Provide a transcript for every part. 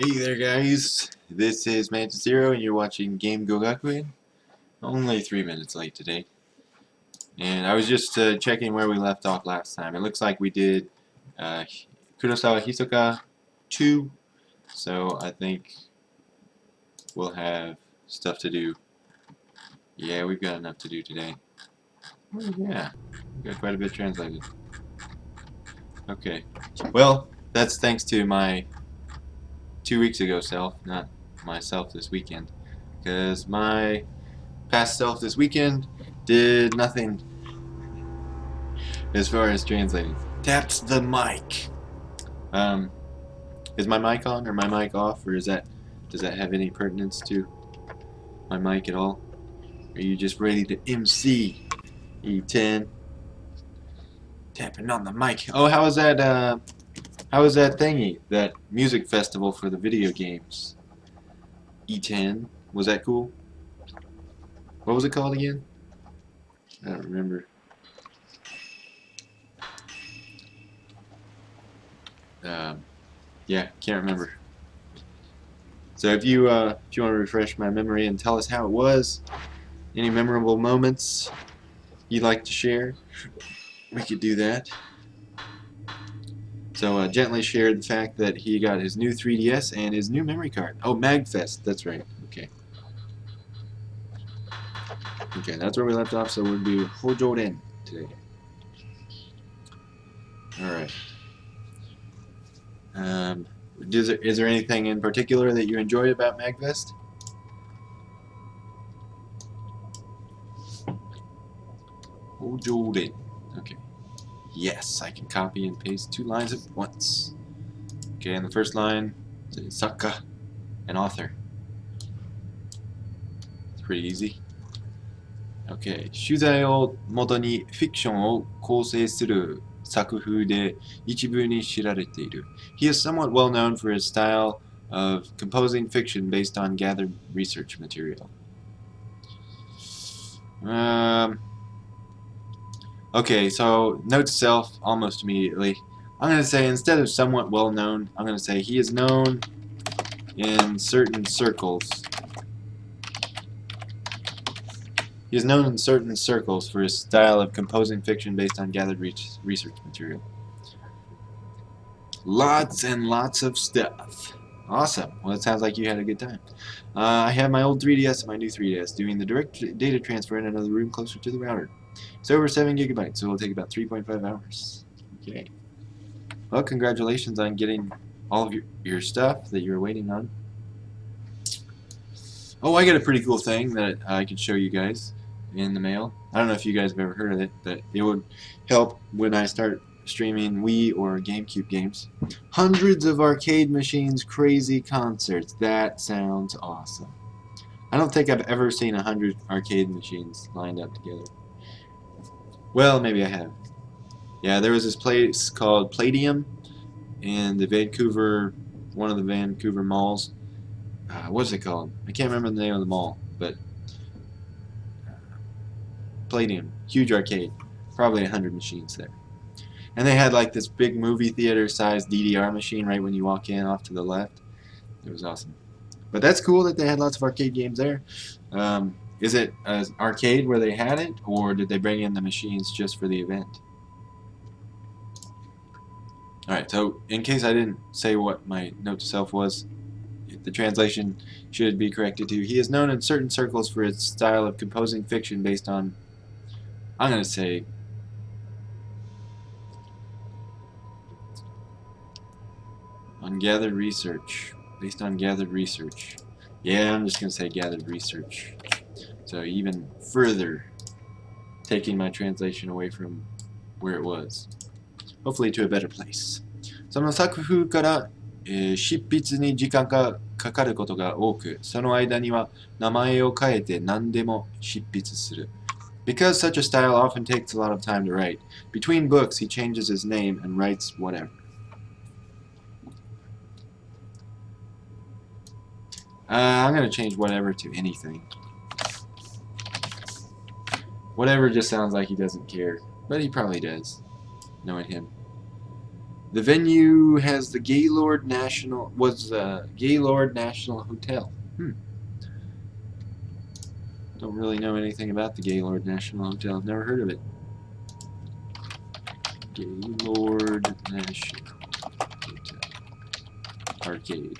Hey there guys, this is Mon-Thur and you're watching Game Go Gakuen. Only 3 minutes late today. And I was just checking where we left off last time. It looks like we did Kurosawa Hisoka 2, so I think we'll have stuff to do. Yeah, we've got enough to do today. Oh, yeah, we got quite a bit translated. Okay, well, that's thanks to my 2 weeks ago self, not myself this weekend, because my past self this weekend did nothing as far as translating. Taps the mic. Is my mic on or my mic off, or does that have any pertinence to my mic at all? Are you just ready to MC? E10 tapping on the mic. Oh, how was that? How was that thingy? That music festival for the video games? E10. Was that cool? What was it called again? I don't remember. Yeah, can't remember. So if you want to refresh my memory and tell us how it was, any memorable moments you'd like to share, we could do that. So gently shared the fact that he got his new 3DS and his new memory card. Oh, MagFest, that's right. Okay. Okay, that's where we left off, so we'll do Hojoden today. Alright. Is there anything in particular that you enjoyed about MagFest? Hojoden. Okay. Yes, I can copy and paste 2 lines at once. Okay, and the first line is Sakka, an author. It's pretty easy. Okay, 取材を元にフィクションを構成する作風で一部に知られている. He is somewhat well known for his style of composing fiction based on gathered research material. Okay, so note to self almost immediately. I'm going to say instead of somewhat well known, I'm going to say he is known in certain circles. He is known in certain circles for his style of composing fiction based on gathered research material. Lots and lots of stuff. Awesome. Well, it sounds like you had a good time. I have my old 3DS and my new 3DS doing the direct data transfer in another room closer to the router. It's over 7 gigabytes, so it'll take about 3.5 hours. Okay. Well, congratulations on getting all of your stuff that you were waiting on. Oh, I got a pretty cool thing that I could show you guys in the mail. I don't know if you guys have ever heard of it, but it would help when I start streaming Wii or GameCube games. Hundreds of arcade machines, crazy concerts. That sounds awesome. I don't think I've ever seen 100 arcade machines lined up together. Well, maybe I have. Yeah, there was this place called Palladium in the Vancouver, one of the Vancouver malls. What's it called? I can't remember the name of the mall, but Palladium, huge arcade, probably 100 machines there. And they had like this big movie theater sized DDR machine right when you walk in off to the left. It was awesome. But that's cool that they had lots of arcade games there. Is it an arcade where they had it, or did they bring in the machines just for the event? Alright, so in case I didn't say what my note to self was, the translation should be corrected to, he is known in certain circles for his style of composing fiction based on, I'm going to say, on gathered research. Based on gathered research. Yeah, I'm just going to say gathered research. So even further taking my translation away from where it was. Hopefully to a better place. その作風から、執筆に時間がかかることが多く、その間には名前を変えて何でも執筆する. Because such a style often takes a lot of time to write, between books he changes his name and writes whatever. I'm going to change whatever to anything. Whatever just sounds like he doesn't care, but he probably does, knowing him. The venue has the Gaylord National Gaylord National Hotel. Don't really know anything about the Gaylord National Hotel. I've never heard of it. Gaylord National Hotel Arcade.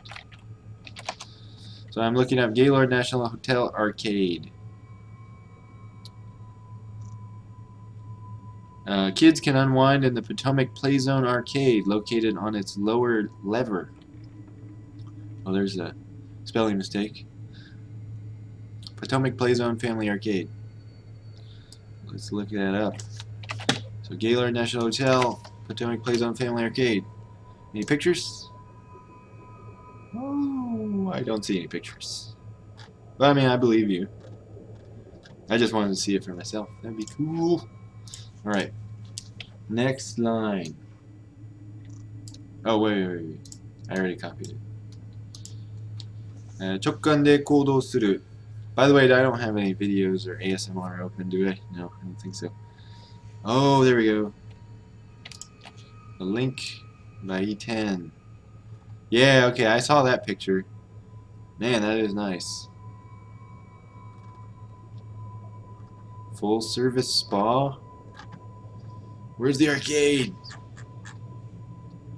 So I'm looking up Gaylord National Hotel Arcade. Kids can unwind in the Potomac Playzone Arcade, located on its lower lever. Oh, there's a spelling mistake. Potomac Playzone Family Arcade. Let's look that up. So Gaylord National Hotel, Potomac Playzone Family Arcade. Any pictures? Oh, I don't see any pictures. But I mean, I believe you. I just wanted to see it for myself. That'd be cool. Alright. Next line. Oh, wait. I already copied it. 直感で行動する. By the way, I don't have any videos or ASMR open, do I? No, I don't think so. Oh, there we go. The Link by E10. Yeah, okay, I saw that picture. Man, that is nice. Full service spa? Where's the arcade?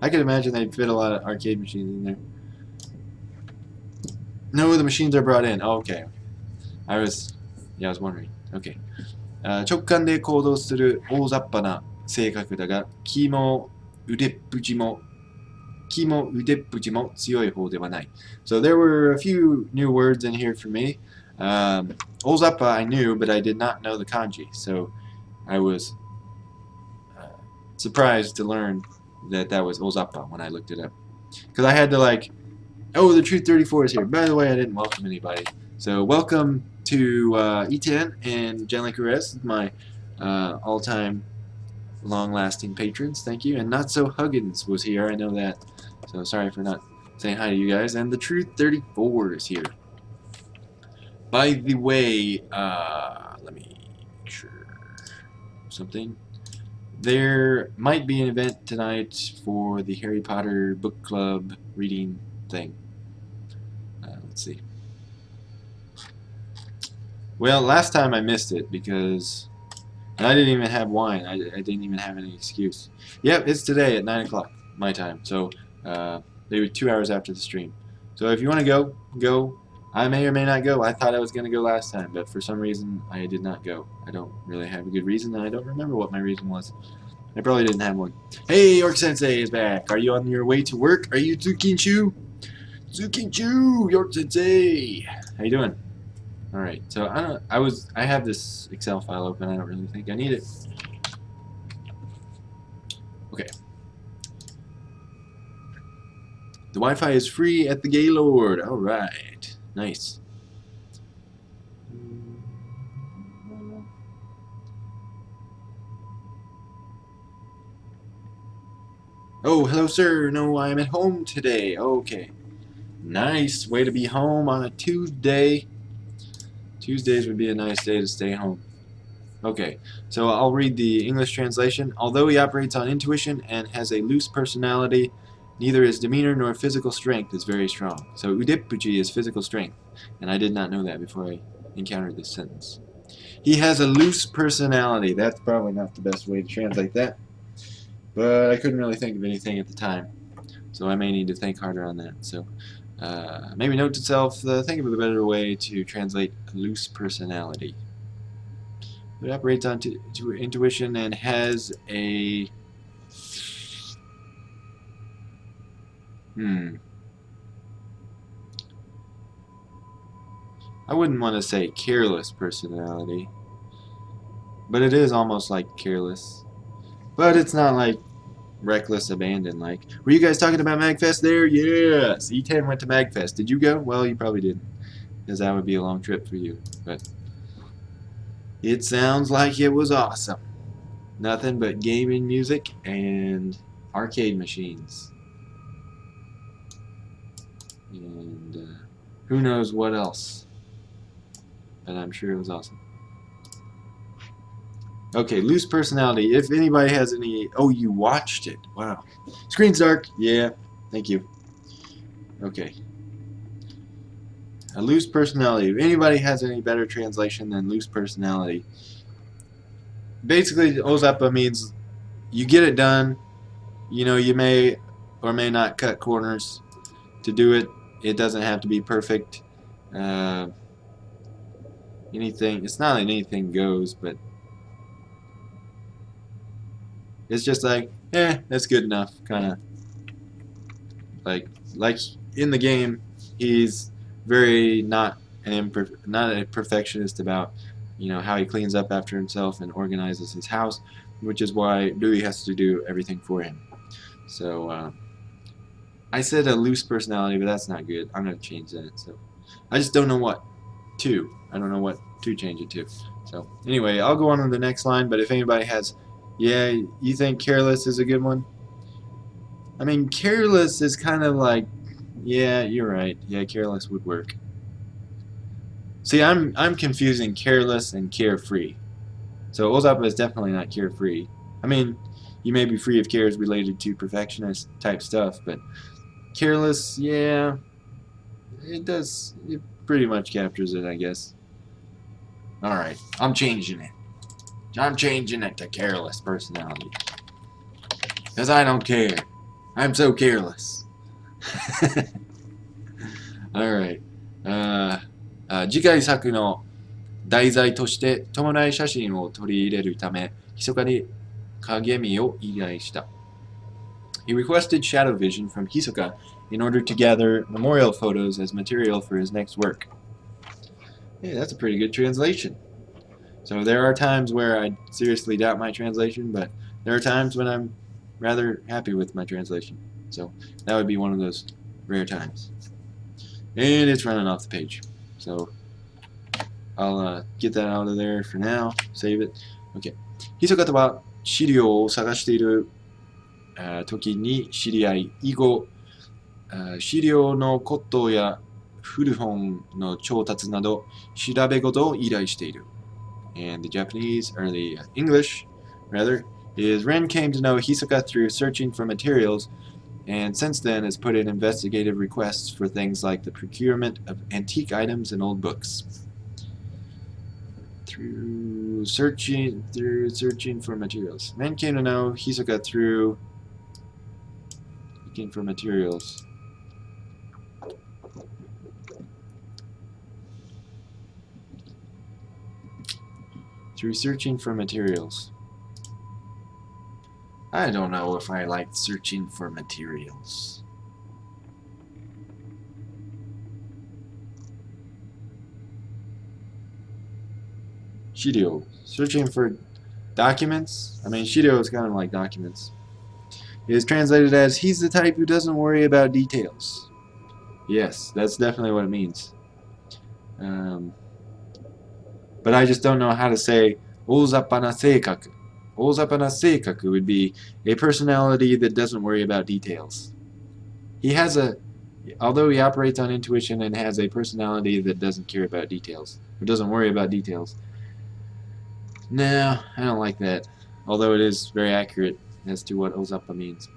I could imagine they'd fit a lot of arcade machines in there. No, the machines are brought in. Oh, okay. I was wondering. Okay. 直感で行動する大雑把な性格だが、気も腕っぷちも強い方ではない. So there were a few new words in here for me. Ozappa I knew, but I did not know the kanji. So I was surprised to learn that that was Ozappa when I looked it up. Because I had to like, oh, the Truth 34 is here. By the way, I didn't welcome anybody. So welcome to E10 and Janly Caress, my all-time long-lasting patrons. Thank you. And Not So Huggins was here. I know that. So sorry for not saying hi to you guys. And the Truth 34 is here. By the way, let me make sure something. There might be an event tonight for the Harry Potter book club reading thing. Let's see. Well, last time I missed it because I didn't even have wine. I didn't even have any excuse. Yep, it's today at 9 o'clock my time. So maybe 2 hours after the stream. So if you want to go, go. I may or may not go. I thought I was going to go last time, but for some reason I did not go. I don't really have a good reason, and I don't remember what my reason was. I probably didn't have one. Hey, York Sensei is back. Are you on your way to work? Are you Tsukinshu? Tsukinshu, York Sensei. How you doing? All right. So I have this Excel file open. I don't really think I need it. Okay. The Wi-Fi is free at the Gaylord. All right. Nice. Oh, hello, sir. No, I'm at home today. Okay. Nice. Way to be home on a Tuesday. Tuesdays would be a nice day to stay home. Okay, so I'll read the English translation. Although he operates on intuition and has a loose personality, neither his demeanor nor physical strength is very strong. So udeppuchi is physical strength, and I did not know that before I encountered this sentence. He has a loose personality. That's probably not the best way to translate that, but I couldn't really think of anything at the time, so I may need to think harder on that. So maybe note to self, think of a better way to translate loose personality. It operates on to intuition and has a I wouldn't want to say careless personality, but it is almost like careless. But it's not like reckless abandon like. Were you guys talking about MagFest there? Yes! E10 went to MagFest. Did you go? Well, you probably didn't, because that would be a long trip for you. But it sounds like it was awesome. Nothing but gaming music and arcade machines. And who knows what else. But I'm sure it was awesome. Okay, loose personality. If anybody has any... Oh, you watched it. Wow. Screen's dark. Yeah, thank you. Okay. A loose personality. If anybody has any better translation than loose personality. Basically, Ozapa means you get it done. You know, you may or may not cut corners to do it. It doesn't have to be perfect. Anything. It's not like anything goes, but it's just like, that's good enough, kind of. Like in the game, he's very not a perfectionist about, you know, how he cleans up after himself and organizes his house, which is why Louis has to do everything for him. So I said a loose personality, but that's not good. I'm gonna change that. So I just don't know what to. I don't know what to change it to. So anyway, I'll go on to the next line. But if anybody has, yeah, you think careless is a good one? I mean, careless is kind of like, yeah, you're right. Yeah, careless would work. See, I'm confusing careless and carefree. So Ozapa is definitely not carefree. I mean, you may be free of cares related to perfectionist type stuff, but careless, yeah, it does. It pretty much captures it, I guess. All right, I'm changing it. I'm changing it to careless personality. Because I don't care. I'm so careless. Alright. 次回作の題材として伴い写真を取り入れるため、密かに影見を依頼した。He requested shadow vision from Hisoka in order to gather memorial photos as material for his next work. Hey, that's a pretty good translation. So there are times where I seriously doubt my translation, but there are times when I'm rather happy with my translation. So that would be one of those rare times. And it's running off the page. So I'll get that out of there for now. Save it. Okay. ひそかとは資料を探している時に知り合い、以後、資料のことや古本の調達など調べ事を依頼している。And the Japanese, or the English, rather, is Ren came to know Hisoka through searching for materials, and since then has put in investigative requests for things like the procurement of antique items and old books. Through searching for materials. Ren came to know Hisoka through looking for materials. Through searching for materials. I don't know if I like searching for materials. Shirio. Searching for documents? I mean, Shirio is kind of like documents. It is translated as, he's the type who doesn't worry about details. Yes, that's definitely what it means. But I just don't know how to say, 大雑把な性格. 大雑把な性格 would be a personality that doesn't worry about details. He has although he operates on intuition and has a personality that doesn't care about details, or doesn't worry about details. No, I don't like that. Although it is very accurate as to what Ozapa means.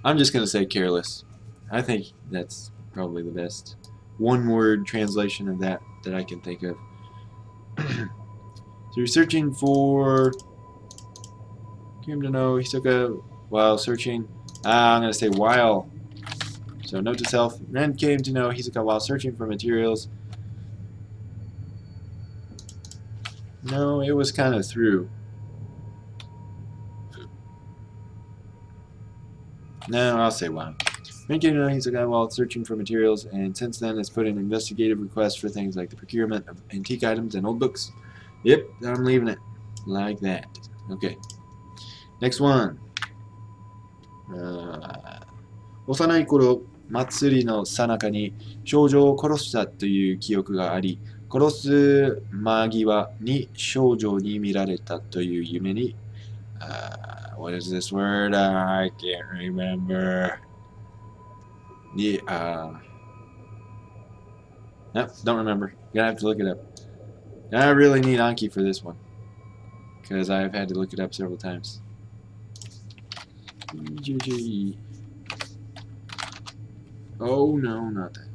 I'm just going to say careless. I think that's probably the best one-word translation of that I can think of. So you're searching for... Came to know Hisoka while searching. I'm going to say while. So note to self. Ren came to know Hisoka while searching for materials. No, it was kind of through. No, I'll say while. Ren came to know Hisoka while searching for materials, and since then has put in investigative requests for things like the procurement of antique items and old books. Yep, I'm leaving it like that. Okay. Next one. 幼い頃、祭りの最中に少女を殺したという記憶があり、殺す間際に少女に見られたという夢に、what is this word? I can't remember. Nope, don't remember. Gonna have to look it up. I really need Anki for this one. because I've had to look it up several times. Oh no, not that.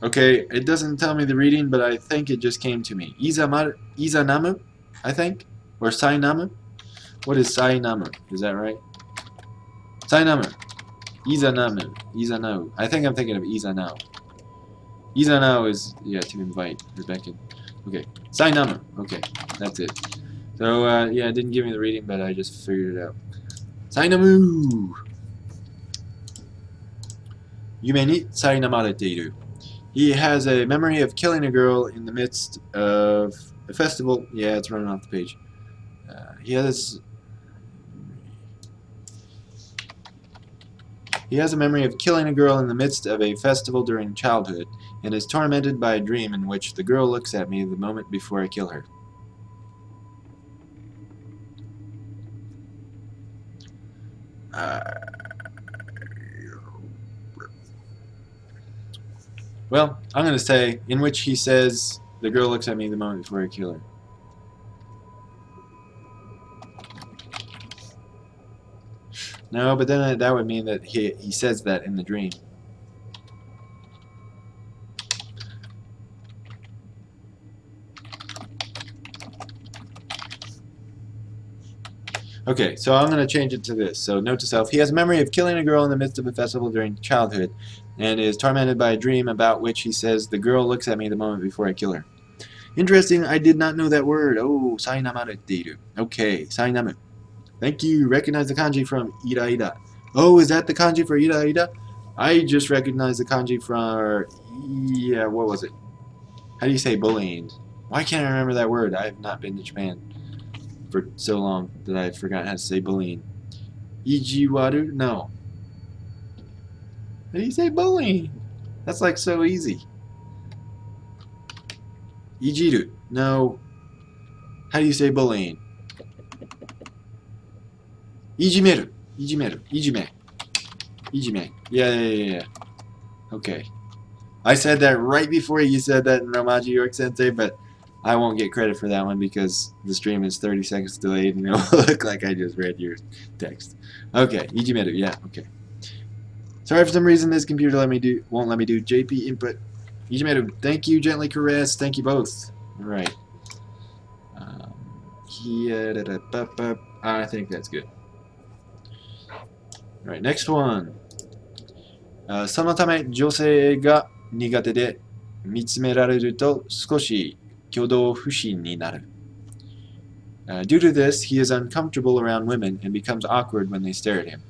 Okay, it doesn't tell me the reading, but I think it just came to me. Izanamu, I think? Or Sainamu? What is Sainamu? Is that right? Sainamu. Izanamu. Izanao. I think I'm thinking of Izanao. Izanao is, yeah, to invite or beckon. Okay. Sainamu. Okay, that's it. So, yeah, it didn't give me the reading, but I just figured it out. Sainamu! Yume ni sainamarete. He has a memory of killing a girl in the midst of a festival. Yeah, it's running off the page. He has a memory of killing a girl in the midst of a festival during childhood, and is tormented by a dream in which the girl looks at me the moment before I kill her. Well, I'm going to say, in which he says, the girl looks at me the moment before I kill her. No, but then that would mean that he says that in the dream. Okay, so I'm going to change it to this. So note to self, he has a memory of killing a girl in the midst of a festival during childhood, and is tormented by a dream about which he says, the girl looks at me the moment before I kill her. Interesting, I did not know that word. Oh, sainamareteru. Okay, sainamu. Thank you. Recognize the kanji from ira ira. Oh, is that the kanji for ira ira? I just recognized the kanji for, yeah, what was it? How do you say bullying? Why can't I remember that word? I have not been to Japan for so long that I forgot how to say bullying. Ijiwaru? No. How do you say bullying? That's like so easy. Ijiru? No. How do you say bullying? Ijimeru. Ijimeru. Ijime. Ijime. Yeah. Okay. I said that right before you said that in Romaji York Sensei, but I won't get credit for that one because the stream is 30 seconds delayed and it'll look like I just read your text. Okay, Ijimeru, yeah, okay. Sorry, for some reason this computer won't let me do JP input. Ijimeru, thank you, gently caress, thank you both. Alright. I think that's good. Alright, next one. そのため女性が苦手で見つめられると少し挙動不審になる。Due to this, he is uncomfortable around women and becomes awkward when they stare at him.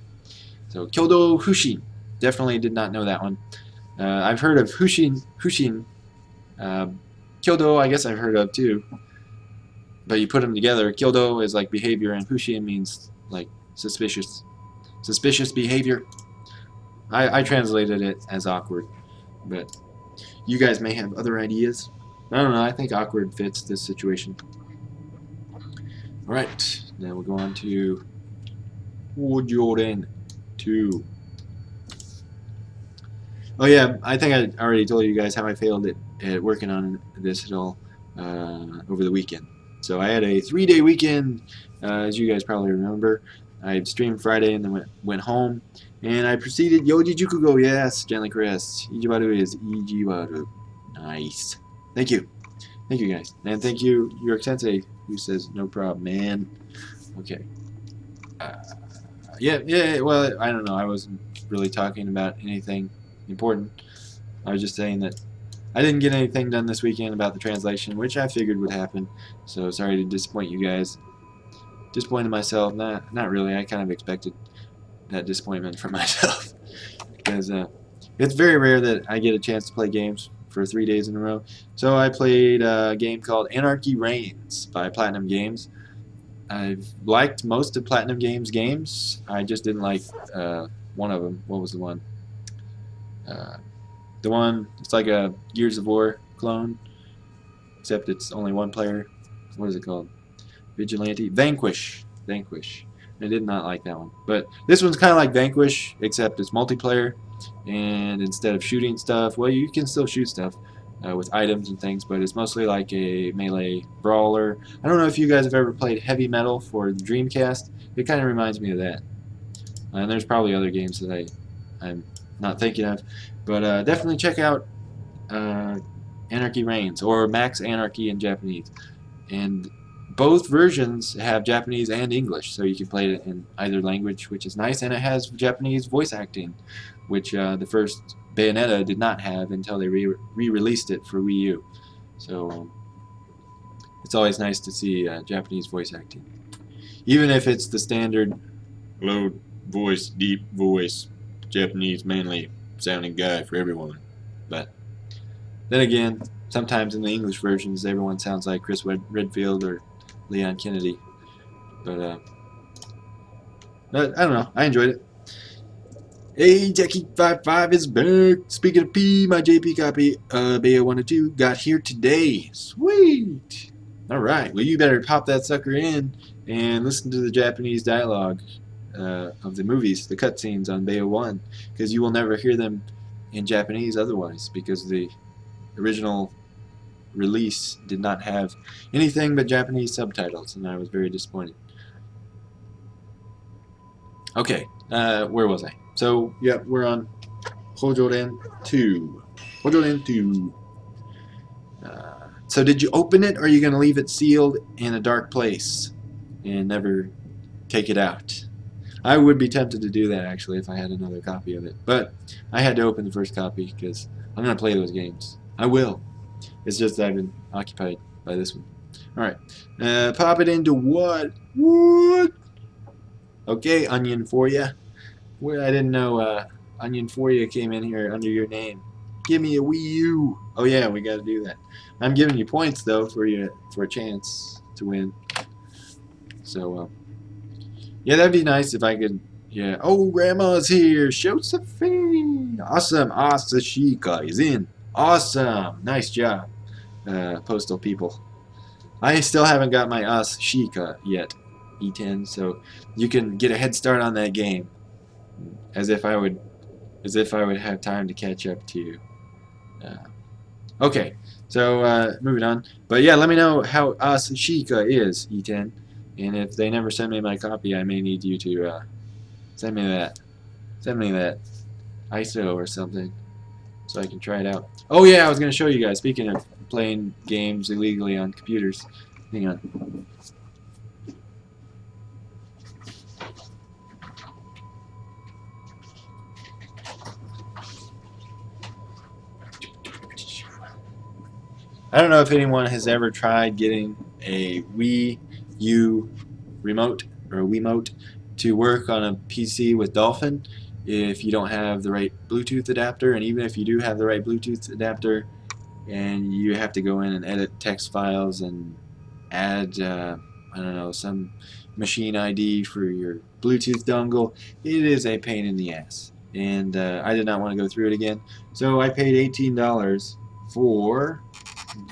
So, 挙動不審. Definitely did not know that one. I've heard of hushin. Kyodo, I guess I've heard of too. But you put them together. Kyodo is like behavior, and hushin means like suspicious behavior. I translated it as awkward, but you guys may have other ideas. I don't know. I think awkward fits this situation. All right, now we'll go on to Wojoren 2. Oh yeah, I think I already told you guys how I failed at working on this at all over the weekend. So I had a 3-day weekend, as you guys probably remember. I streamed Friday and then went home, and I proceeded Yoji Jukugo. Yes, gently caressed. Ijiwaru is Ijiwaru. Nice. Thank you guys, and thank you York Sensei, who says no problem, man. Okay. Yeah. Well, I don't know. I wasn't really talking about anything important. I was just saying that I didn't get anything done this weekend about the translation, which I figured would happen. So sorry to disappoint you guys. Disappointed myself. Not really. I kind of expected that disappointment from myself because it's very rare that I get a chance to play games for 3 days in a row. So I played a game called Anarchy Reigns by Platinum Games. I've liked most of Platinum Games games. I just didn't like one of them. What was the one? The one, it's like a Gears of War clone, except it's only one player. What is it called? Vigilante? Vanquish. I did not like that one. But this one's kind of like Vanquish, except it's multiplayer. and instead of shooting stuff, well, you can still shoot stuff with items and things, but it's mostly like a melee brawler. I don't know if you guys have ever played Heavy Metal for the Dreamcast. It kind of reminds me of that. And there's probably other games that I'm not thinking of, but definitely check out Anarchy Reigns, or Max Anarchy in Japanese. And both versions have Japanese and English, so you can play it in either language, which is nice, and it has Japanese voice acting, which the first Bayonetta did not have until they re-released it for Wii U. So it's always nice to see Japanese voice acting, even if it's the standard low voice, deep voice, Japanese manly sounding guy for everyone. But then again, sometimes in the English versions, everyone sounds like Chris Redfield or Leon Kennedy. But I don't know. I enjoyed it. Hey, Jackie55 is back. Speaking of P, my JP copy of Bayo 1 and 2 got here today. Sweet. Alright, well, you better pop that sucker in and listen to the Japanese dialogue of the movies, the cutscenes on Bayo 1, because you will never hear them in Japanese otherwise, because the original release did not have anything but Japanese subtitles, and I was very disappointed. Okay, where was I? So, yeah, we're on Hojoden 2. Hojoden 2. So did you open it, or are you going to leave it sealed in a dark place and never take it out? I would be tempted to do that, actually, if I had another copy of it. But I had to open the first copy because I'm going to play those games. I will. It's just that I've been occupied by this one. Alright. Pop it into what? What? Okay, Onion for you. Well, I didn't know Onion for you came in here under your name. Give me a Wii U. Oh yeah, we got to do that. I'm giving you points though for a chance to win. So yeah, that'd be nice if I could. Yeah. Oh, Grandma's here. Josephine. Awesome. Asashika is in. Awesome. Nice job, postal people. I still haven't got my Asashika yet, E10. So you can get a head start on that game, as if I would have time to catch up to you. Okay, so moving on. But yeah, let me know how Asashika is, E10. And if they never send me my copy, I may need you to send me that. Send me that ISO or something so I can try it out. Oh yeah, I was going to show you guys. Speaking of playing games illegally on computers. Hang on. I don't know if anyone has ever tried getting a Wii U remote or a Wiimote to work on a PC with Dolphin if you don't have the right Bluetooth adapter, and even if you do have the right Bluetooth adapter and you have to go in and edit text files and add I don't know, some machine ID for your Bluetooth dongle, it is a pain in the ass, and I did not want to go through it again, so I paid $18 for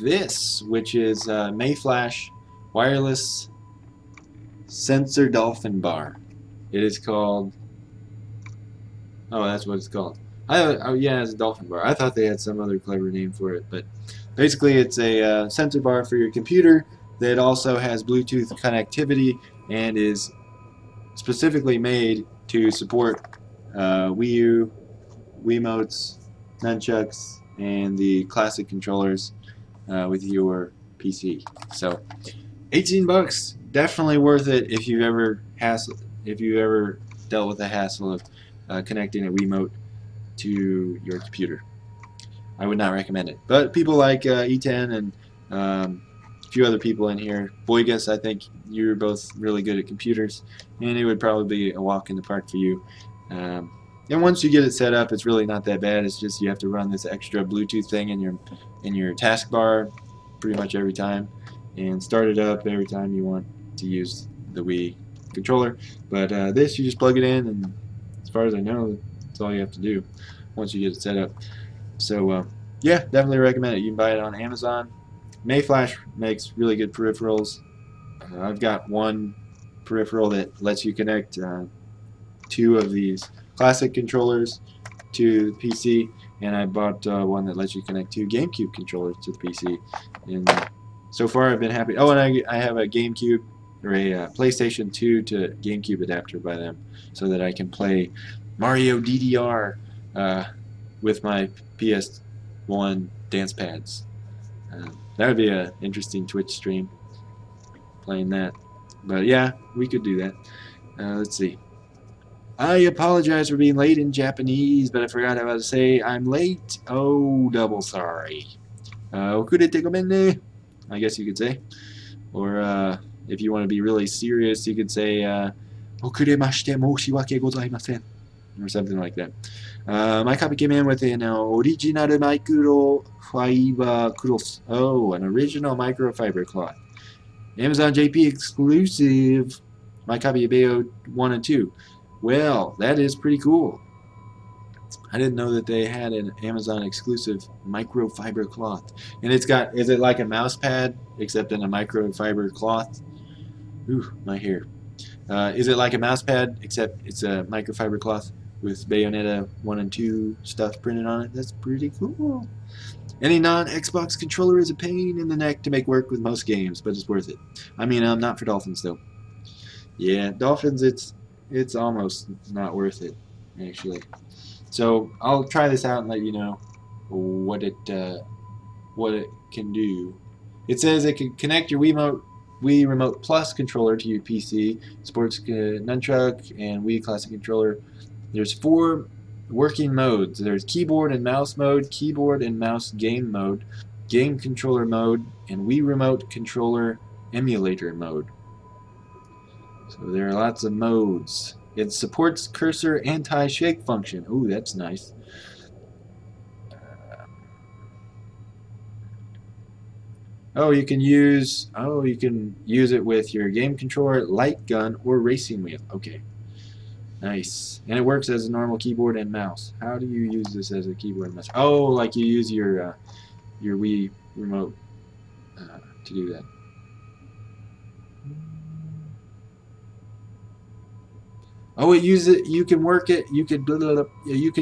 this, which is Mayflash wireless sensor Dolphin bar. It is called, oh, that's what it's called. Oh yeah, it's a Dolphin bar. I thought they had some other clever name for it, but basically it's a sensor bar for your computer that also has Bluetooth connectivity and is specifically made to support Wii U, Wiimotes, nunchucks, and the classic controllers with your PC. So 18 bucks, definitely worth it if you've ever dealt with the hassle of connecting a Wiimote to your computer. I would not recommend it. But people like E10 and a few other people in here, Boygus, I think you're both really good at computers, and it would probably be a walk in the park for you. And once you get it set up, it's really not that bad. It's just you have to run this extra Bluetooth thing in your taskbar pretty much every time, and start it up every time you want to use the Wii controller. But this, you just plug it in, and as far as I know, that's all you have to do once you get it set up. So yeah, definitely recommend it. You can buy it on Amazon. Mayflash makes really good peripherals. I've got one peripheral that lets you connect two of these classic controllers to the PC, and I bought one that lets you connect two GameCube controllers to the PC. And so far, I've been happy. Oh, and I have a GameCube or a PlayStation 2 to GameCube adapter by them, so that I can play Mario DDR with my PS1 dance pads. That would be an interesting Twitch stream, playing that. But yeah, we could do that. Let's see. I apologize for being late in Japanese, but I forgot how to say I'm late. Oh, double sorry. Okurete gomen ne, I guess you could say. Or if you want to be really serious, you could say okuremashite moushiwake gozaimasen, or something like that. My copy came in with an original microfiber cloth. Oh, an original microfiber cloth. Amazon JP exclusive. My copy of Bayo 1 and 2. Well, that is pretty cool. I didn't know that they had an Amazon exclusive microfiber cloth. And it's got, is it like a mouse pad except in a microfiber cloth? Ooh, my hair. Is it like a mouse pad except it's a microfiber cloth with Bayonetta 1 and 2 stuff printed on it? That's pretty cool. Any non-Xbox controller is a pain in the neck to make work with most games, but it's worth it. I mean, not for Dolphins though. Yeah, Dolphins, it's almost not worth it, actually. So I'll try this out and let you know what it can do. It says it can connect your Wii Remote Plus controller to your PC, supports Nunchuck and Wii Classic controller. There's 4 working modes. There's keyboard and mouse mode, keyboard and mouse game mode, game controller mode, and Wii Remote controller emulator mode. So there are lots of modes. It supports cursor anti-shake function. Ooh, that's nice. You can use it with your game controller, light gun, or racing wheel. Okay. Nice. And it works as a normal keyboard and mouse. How do you use this as a keyboard and mouse? Oh, like you use your Wii remote to do that. Oh, it uses it. You can work it. You can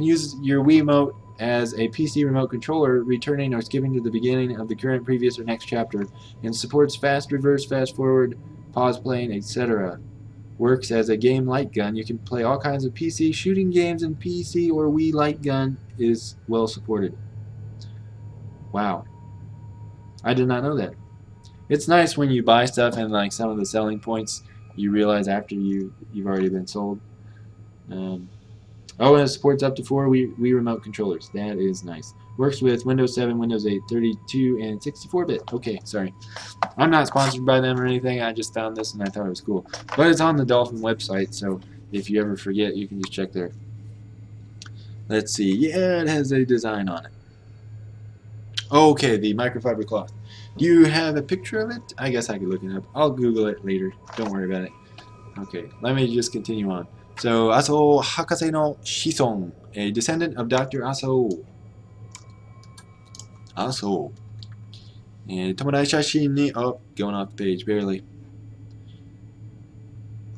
use your Wii remote as a PC remote controller, returning or skipping to the beginning of the current, previous, or next chapter, and supports fast reverse, fast forward, pause playing, etc. Works as a game light gun. You can play all kinds of PC shooting games, and PC or Wii light gun is well supported. Wow. I did not know that. It's nice when you buy stuff and like some of the selling points you realize after you've already been sold. And it supports up to 4 Wii remote controllers. That is nice. Works with Windows 7, Windows 8, 32, and 64-bit. Okay, sorry. I'm not sponsored by them or anything. I just found this and I thought it was cool. But it's on the Dolphin website, so if you ever forget, you can just check there. Let's see. Yeah, it has a design on it. Okay, the microfiber cloth. Do you have a picture of it? I guess I could look it up. I'll Google it later. Don't worry about it. Okay, let me just continue on. So, Aso Hakase no Shison, a descendant of Dr. Aso. Aso. And Tomodachi Shashin ni, oh, going off the page, barely.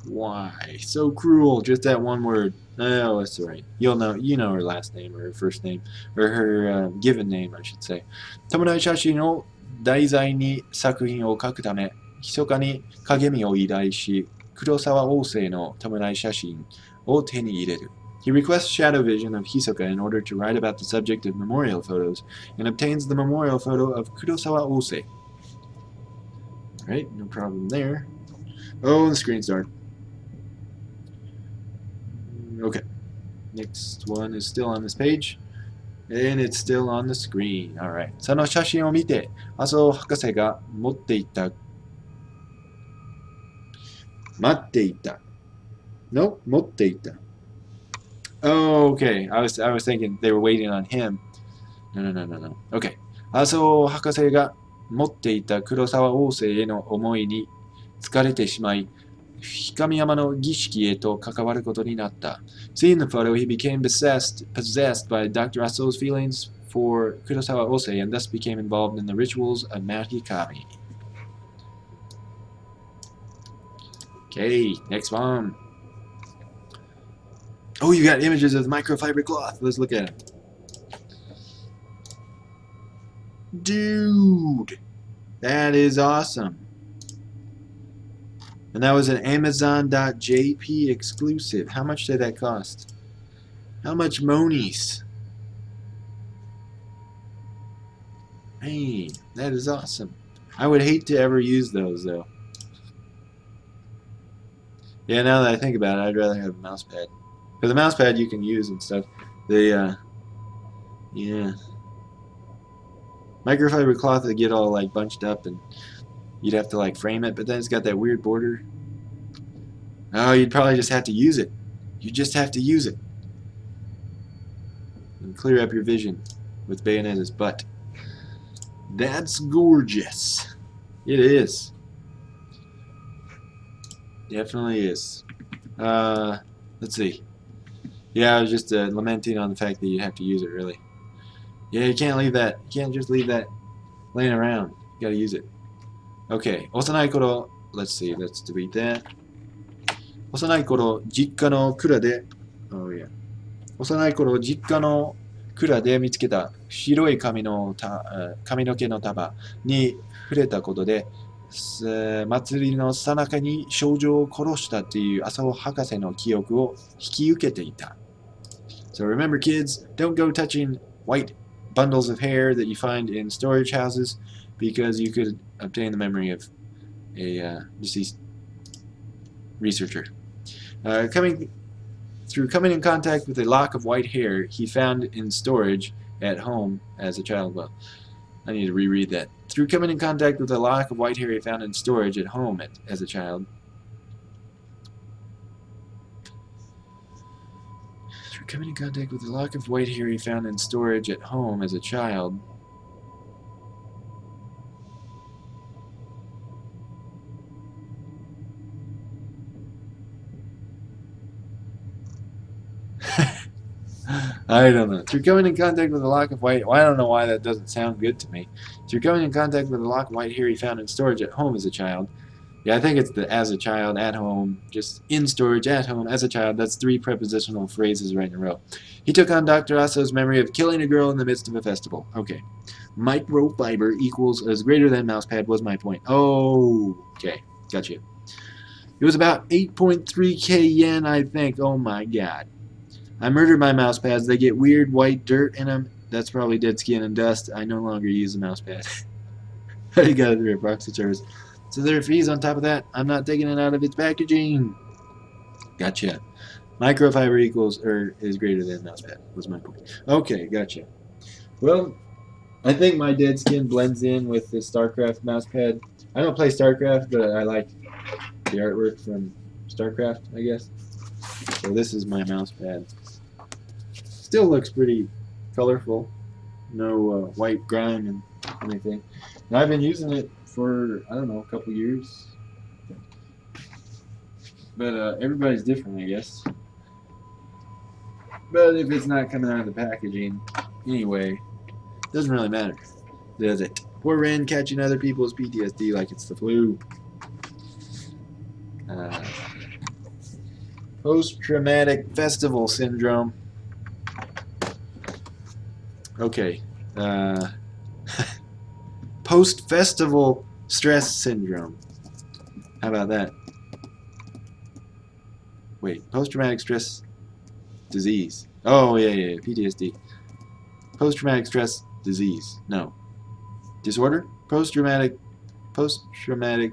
Why? So cruel, just that one word. Oh, that's alright. You know her last name, or her first name, or her given name, I should say. Tomodachi Shashin no 題材に作品を書くため、密かに鏡を依頼し、黒沢王政の弔い写真を手に入れる。He requests shadow vision of Hisoka in order to write about the subject of memorial photos, and obtains the memorial photo of Kurosawa Ose. Alright, no problem there. Oh, the screen's dark. Okay. Next one is still on this page. And it's still on the screen. Alright. その写真を見て、麻生博士が持っていた。待っていた。No, 持っていた。Oh, okay. I was thinking they were waiting on him. No. Okay. 麻生博士が持っていた黒沢王政への思いに疲れてしまい、Hikami Yama no Gishikiへと関わることになった。Seeing the photo, he became possessed by Dr. Aso's feelings for Kurosawa Ose and thus became involved in the rituals of Mount Hikami. Okay, next one. Oh, you got images of microfiber cloth. Let's look at them. Dude, that is awesome. And that was an Amazon.jp exclusive. How much did that cost? How much monies? Hey, that is awesome. I would hate to ever use those though. Yeah, now that I think about it, I'd rather have a mouse pad. Because the mouse pad you can use and stuff. Yeah. Microfiber cloth would get all like bunched up and you'd have to like frame it, but then it's got that weird border. Oh, you'd probably just have to use it. You just have to use it. And clear up your vision with Bayonetta's butt. That's gorgeous. It is. Definitely is. Let's see. Yeah, I was just lamenting on the fact that you have to use it, really. Yeah, you can't leave that. You can't just leave that laying around. You gotta use it. Okay. 幼い頃, let's see, let's delete that. 幼い頃、実家の蔵で、oh yeah. 幼い頃、実家の蔵で見つけた白い髪の毛の束に触れたことで、祭りの最中に少女を殺したという浅尾博士の記憶を引き受けていた。So remember, kids, don't go touching white bundles of hair that you find in storage houses because you could obtain the memory of a deceased researcher. Coming in contact with a lock of white hair he found in storage at home as a child. Well, I need to reread that. Through coming in contact with a lock of white hair he found in storage at home as a child. Through coming in contact with a lock of white hair he found in storage at home as a child. I don't know. Through coming in contact with a lock of white... Well, I don't know why that doesn't sound good to me. Through coming in contact with a lock of white hair he found in storage at home as a child. Yeah, I think it's the as a child, at home, just in storage, at home, as a child. That's 3 prepositional phrases right in a row. He took on Dr. Aso's memory of killing a girl in the midst of a festival. Okay. Microfiber equals is greater than mousepad was my point. Oh, okay. Gotcha. It was about 8.3k yen, I think. Oh my god. I murdered my mouse pads. They get weird white dirt in them. That's probably dead skin and dust. I no longer use a mouse pad. I got it through a proxy service. So there are fees on top of that. I'm not taking it out of its packaging. Gotcha. Microfiber equals or is greater than mouse pad was my point. Okay, gotcha. Well, I think my dead skin blends in with the StarCraft mouse pad. I don't play StarCraft, but I like the artwork from StarCraft, I guess. So this is my mouse pad. Still looks pretty colorful. No white grime and anything. And I've been using it for, I don't know, a couple years. But everybody's different, I guess. But if it's not coming out of the packaging, anyway, it doesn't really matter, does it? Poor Ren catching other people's PTSD like it's the flu. Post-traumatic festival syndrome. Okay. Post-festival stress syndrome. How about that? Wait, post-traumatic stress disease. Oh, yeah, PTSD. Post-traumatic stress disease. No. Disorder? Post-traumatic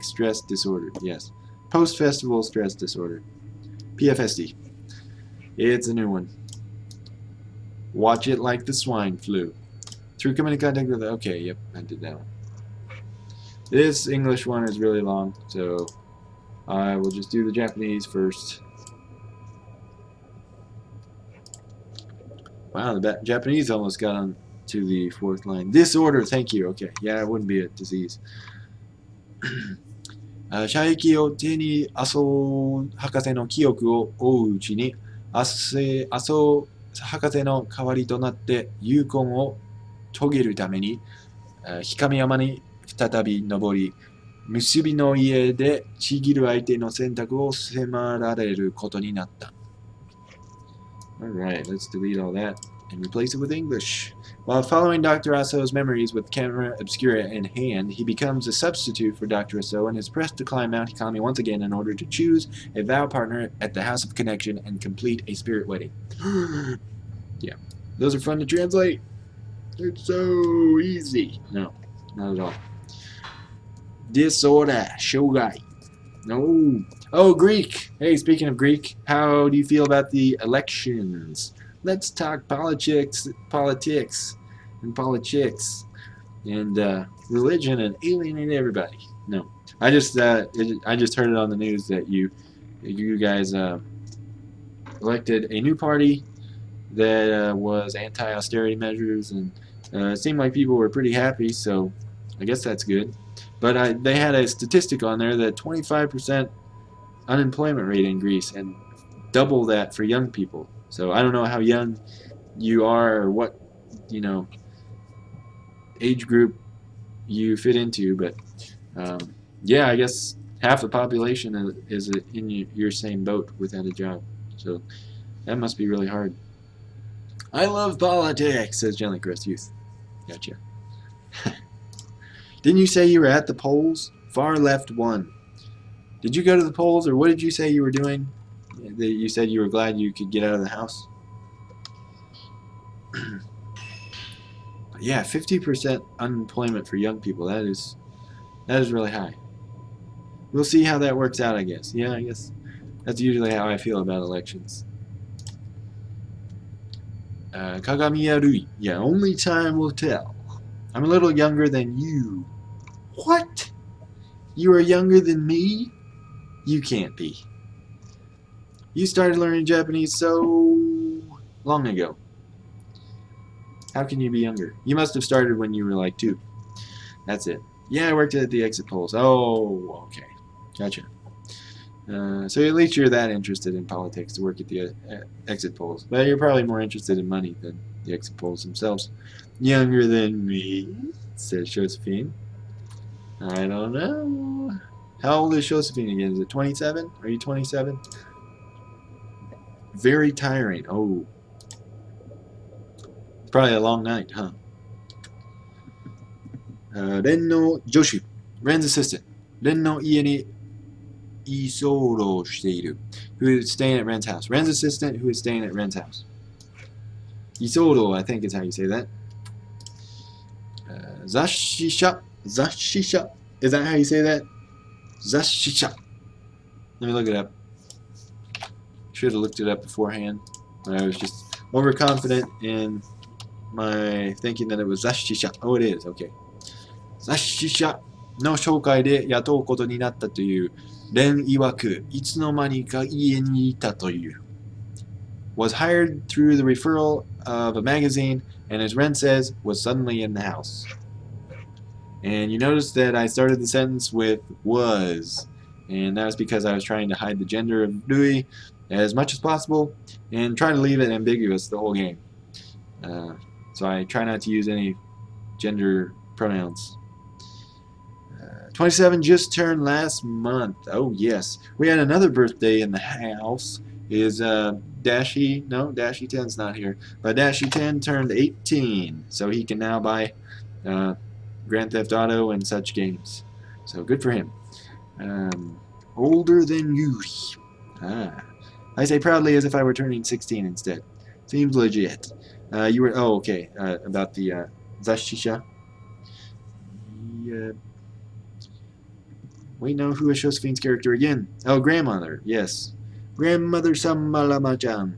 stress disorder. Yes. Post-festival stress disorder. PFSD. It's a new one. Watch it like the swine flu. Through coming in contact with... Okay, yep, I did that one. This English one is really long, so I will just do the Japanese first. Wow, the Japanese almost got on to the 4th line. Disorder, thank you. Okay, yeah, it wouldn't be a disease. 射撃を手に麻生博士の記憶を追ううちに麻生博士の代わりとなって勇魂を遂げるために氷上山に再び登り結びの家でちぎる相手の選択を迫られることになった。Alright, let's delete all that and replace it with English. While following Dr. Asso's memories with camera obscura in hand, he becomes a substitute for Dr. Asso and is pressed to climb Mount Hikami once again in order to choose a vow partner at the House of Connection and complete a spirit wedding. Yeah, those are fun to translate. It's so easy. No, not at all. Disorder, shogai. No. Oh, Greek. Hey, speaking of Greek, how do you feel about the elections? Let's talk politics, and religion and alienate everybody. No, I just heard it on the news that you guys elected a new party that was anti-austerity measures, and it seemed like people were pretty happy. So I guess that's good. But they had a statistic on there that 25% unemployment rate in Greece, and double that for young people. So I don't know how young you are or what, age group you fit into, but yeah, I guess half the population is in your same boat without a job. So that must be really hard. I love politics, says Gently Caressed Youth. Gotcha. Didn't you say you were at the polls? Far left won. Did you go to the polls, or what did you say you were doing? You said you were glad you could get out of the house. But yeah, 50% unemployment for young people. That is really high. We'll see how that works out, I guess. Yeah, I guess that's usually how I feel about elections. Kagami Yarui. Yeah, only time will tell. I'm a little younger than you. What? You are younger than me? You can't be. You started learning Japanese so long ago. How can you be younger? You must have started when you were like 2. That's it. Yeah, I worked at the exit polls. Oh, okay. Gotcha. So at least you're that interested in politics to work at the exit polls. But you're probably more interested in money than the exit polls themselves. Younger than me, says Josephine. I don't know. How old is Josephine again? Is it 27? Are you 27? Very tiring. Oh. It's probably a long night, huh? Ren no Joshu. Ren's assistant. Ren no ie ni isoro shiteiru. Who is staying at Ren's house. Ren's assistant who is staying at Ren's house. Isoro, I think is how you say that. Zashisha. Zashisha. Is that how you say that? Zashisha. Let me look it up. Should have looked it up beforehand. I was just overconfident in my thinking that it was Zashisha. Oh, it is. Okay. Zashisha の紹介で雇うことになったというレン曰くいつの間にか家にいたという was hired through the referral of a magazine and as Ren says was suddenly in the house. And you notice that I started the sentence with was, and that was because I was trying to hide the gender of Rui as much as possible and try to leave it ambiguous the whole game. So I try not to use any gender pronouns. 27 just turned last month. Oh yes, we had another birthday in the house. Is Dashi? No, Dashi 10's not here. But Dashi 10 turned 18, so he can now buy Grand Theft Auto and such games. So good for him. Older than Yuri. I say proudly as if I were turning 16 instead. Seems legit. You were okay. About the Zashisha. Yeah. Wait, no, who is Josephine's character again? Oh, grandmother. Yes. Grandmother Samalama-chan.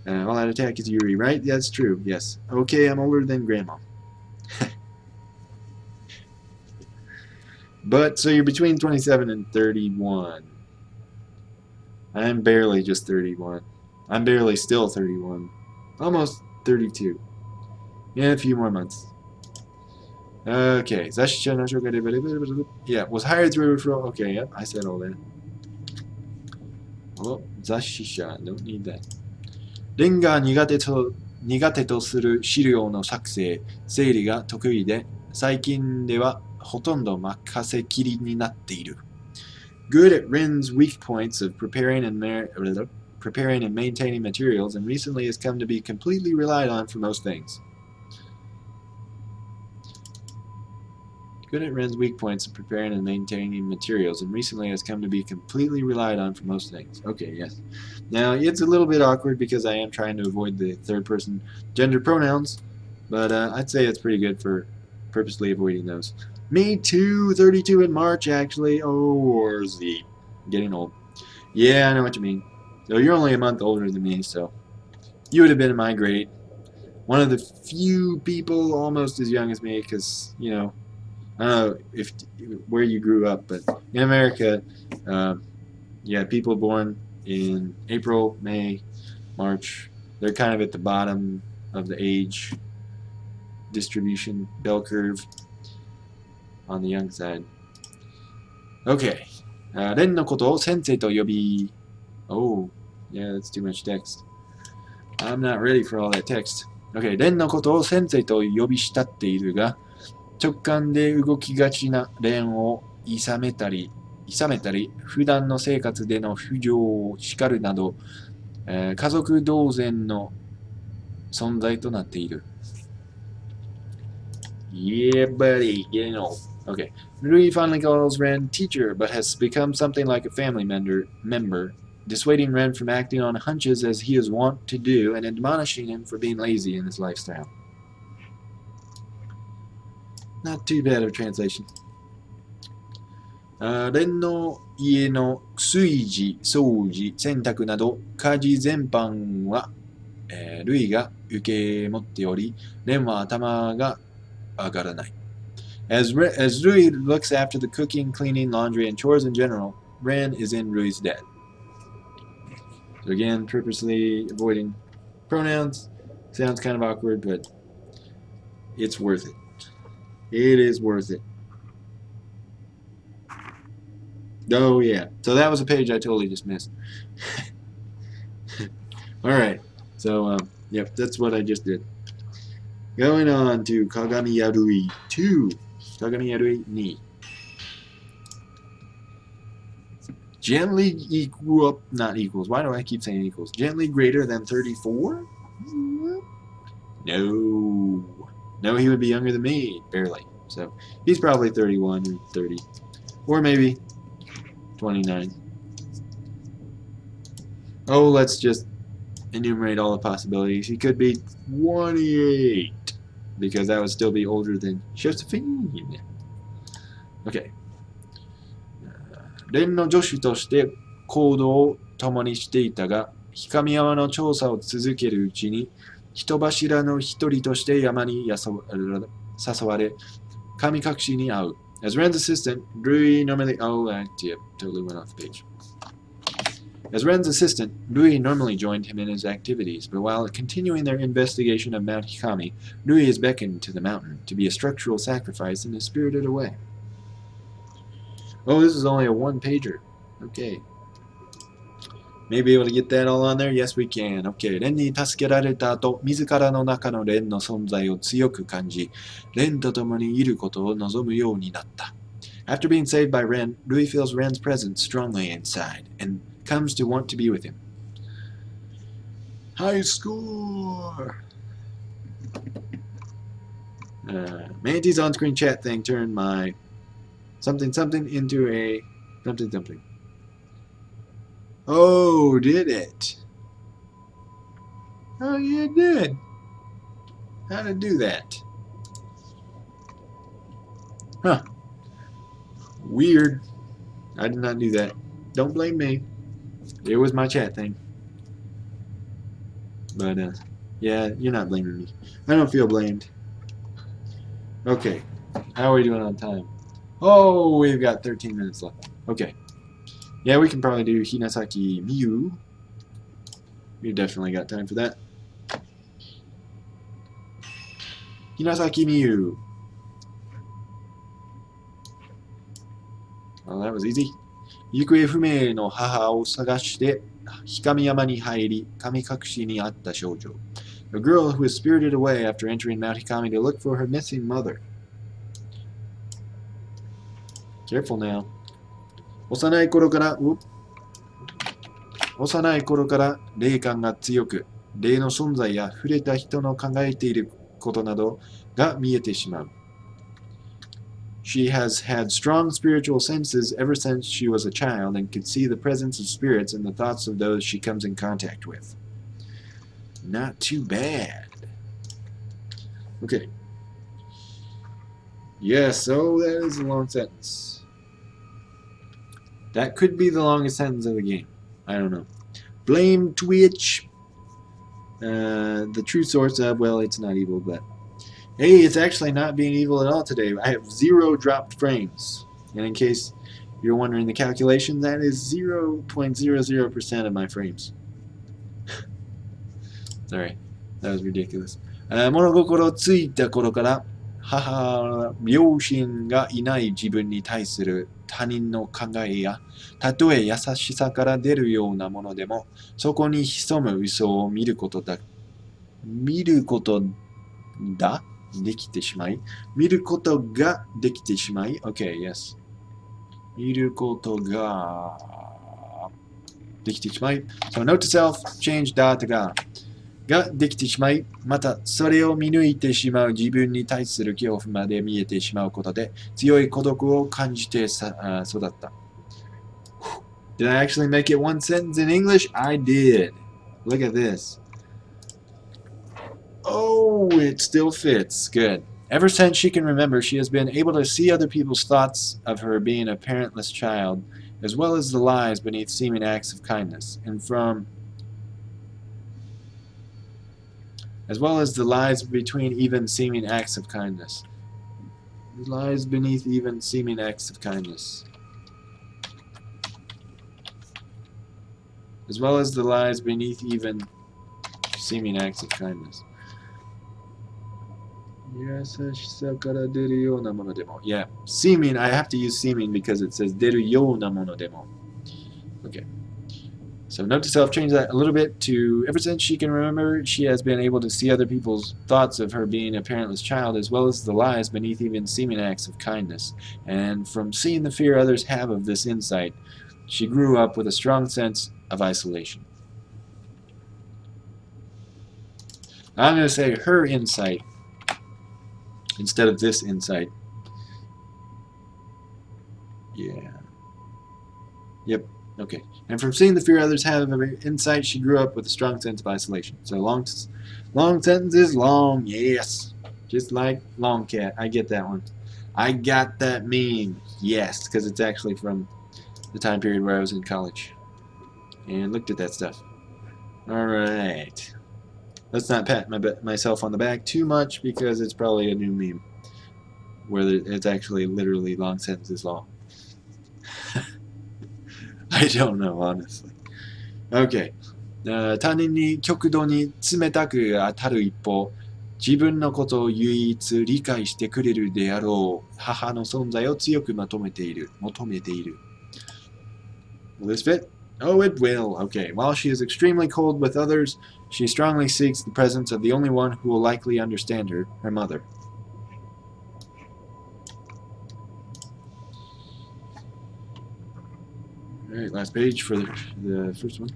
All out attack is Yuri, right? That's true. Yes. Okay, I'm older than grandma. But, so you're between 27 and 31. I'm barely just 31. I'm barely still 31. Almost 32. Yeah, a few more months. Okay. Yeah, was hired through referral. Okay, yep, I said all that. Oh, Zashisha. Don't need that. レンが苦手とする資料の作成、整理が得意で、最近ではほとんど任せきりになっている。Good at Ren's weak points of preparing preparing and maintaining materials, and recently has come to be completely relied on for most things. Good at Ren's weak points in preparing and maintaining materials, and recently has come to be completely relied on for most things. Okay, yes. Now, it's a little bit awkward because I am trying to avoid the third-person gender pronouns, but I'd say it's pretty good for purposely avoiding those. Me too, 32 in March, actually. Oh, or Z. Getting old. Yeah, I know what you mean. So you're only a month older than me, so you would have been in my grade. One of the few people almost as young as me, because, you know, I don't know if where you grew up, but in America, yeah, people born in April, May, March, they're kind of at the bottom of the age distribution bell curve on the young side. Okay. レンのことを先生と呼び Oh, yeah, that's too much text. I'm not ready for all that text. Okay, レンのことを先生と呼び慕っているが、直感で動きがちなレンを諌めたり、普段の生活での不条を叱るなど、家族同然の存在となっている。Yeah, buddy, getting old. Okay. Rui finally calls Ren teacher, but has become something like a family member, dissuading Ren from acting on hunches as he is wont to do, and admonishing him for being lazy in his lifestyle. Not too bad of a translation. レンの家の炊事、掃除、洗濯など家事全般は、ルイが受け持っており、レンは頭が上がらない。As Rui looks after the cooking, cleaning, laundry, and chores in general, Ren is in Rui's debt. So again, purposely avoiding pronouns. Sounds kind of awkward, but it's worth it. It is worth it. Oh, yeah. So that was a page I totally just missed. Alright. So, yep, that's what I just did. Going on to Kagami Yarui 2. Kagami Yarui 2. Gently not equals. Why do I keep saying equals? Gently greater than 34? No. No, he would be younger than me, barely. So he's probably 31 or 30. Or maybe 29. Oh, let's just enumerate all the possibilities. He could be 28. Because that would still be older than Josephine. Okay. レンの助手として行動を共にしていたが、氷上山の調査を続けるうちに、人柱の一人として山に誘われ、神隠しに会う。As Ren's assistant, Rui normally... Oh, I totally went off the page. As Ren's assistant, Rui normally joined him in his activities, but while continuing their investigation of Mount Hikami, Rui is beckoned to the mountain to be a structural sacrifice and is spirited away. Oh, this is only a one-pager. Okay. Maybe able to get that all on there? Yes, we can. Okay. レンに助けられた後、自らの中のレンの存在を強く感じ、レンと共にいることを望むようになった。After being saved by Ren, Rui feels Ren's presence strongly inside, and comes to want to be with him. High score! Manty's on-screen chat thing turned my something something into a something something. Oh, did it? Oh, yeah, it did. How to do that? Huh. Weird. I did not do that. Don't blame me. It was my chat thing. But, yeah, you're not blaming me. I don't feel blamed. Okay. How are we doing on time? Oh, we've got 13 minutes left. Okay. Yeah, we can probably do Hinasaki Miyu. We've definitely got time for that. Hinasaki Miyu. Well, that was easy. 行方不明の母を探して氷上山に入り神隠しにあった少女 A girl who was spirited away after entering Mount Hikami to look for her missing mother. Careful now. 幼い頃から幼い頃から霊感が強く、霊の存在や触れた人の考えていることなどが見えてしまう。She has had strong spiritual senses ever since she was a child and could see the presence of spirits in the thoughts of those she comes in contact with. Not too bad. Okay. Yes, so that is a long sentence. That could be the longest sentence of the game. I don't know. Blame Twitch. The true source of, well, it's not evil, but hey, it's actually not being evil at all today. I have 0 dropped frames. And in case you're wondering the calculation, that is 0.00% of my frames. Sorry, that was ridiculous. 物心ついた頃から両親がいない自分に対する他人の考えや、たとえ優しさから出るようなものでも、そこに潜む嘘を見ることだできてしまい、見ることができてしまい、OK, yes. 見ることができてしまい。So, note to self, change dot ができてしまい、またそれを見抜いてしまう自分に対する恐怖まで見えてしまうことで、強い孤独を感じて育った。Did I actually make it one sentence in English? I did. Look at this. Oh, it still fits. Good. Ever since she can remember, she has been able to see other people's thoughts of her being a parentless child, as well as the lies beneath seeming acts of kindness, as well as the lies between even seeming acts of kindness. The lies beneath even seeming acts of kindness. As well as the lies beneath even seeming acts of kindness. Yeah, seeming, I have to use seeming because it says deru yona mono demo. Okay. So note to self, change that a little bit to ever since she can remember, she has been able to see other people's thoughts of her being a parentless child, as well as the lies beneath even seeming acts of kindness. And from seeing the fear others have of this insight, she grew up with a strong sense of isolation. I'm going to say her insight instead of this insight. Yeah. Yep. Okay. And from seeing the fear others have of her insight, she grew up with a strong sense of isolation. So long sentence is long. Yes. Just like long cat. I get that one. I got that meme. Yes, because it's actually from the time period where I was in college and looked at that stuff. All right. Let's not pat myself on the back too much because it's probably a new meme where it's actually literally long sentences long. I don't know, honestly. Okay. 他人に極度に冷たく当たる一方、自分のことを唯一理解してくれるであろう母の存在を強く求めている。Will this fit? Oh, it will. Okay. While she is extremely cold with others, she strongly seeks the presence of the only one who will likely understand her, her mother. Alright, last page for the first one.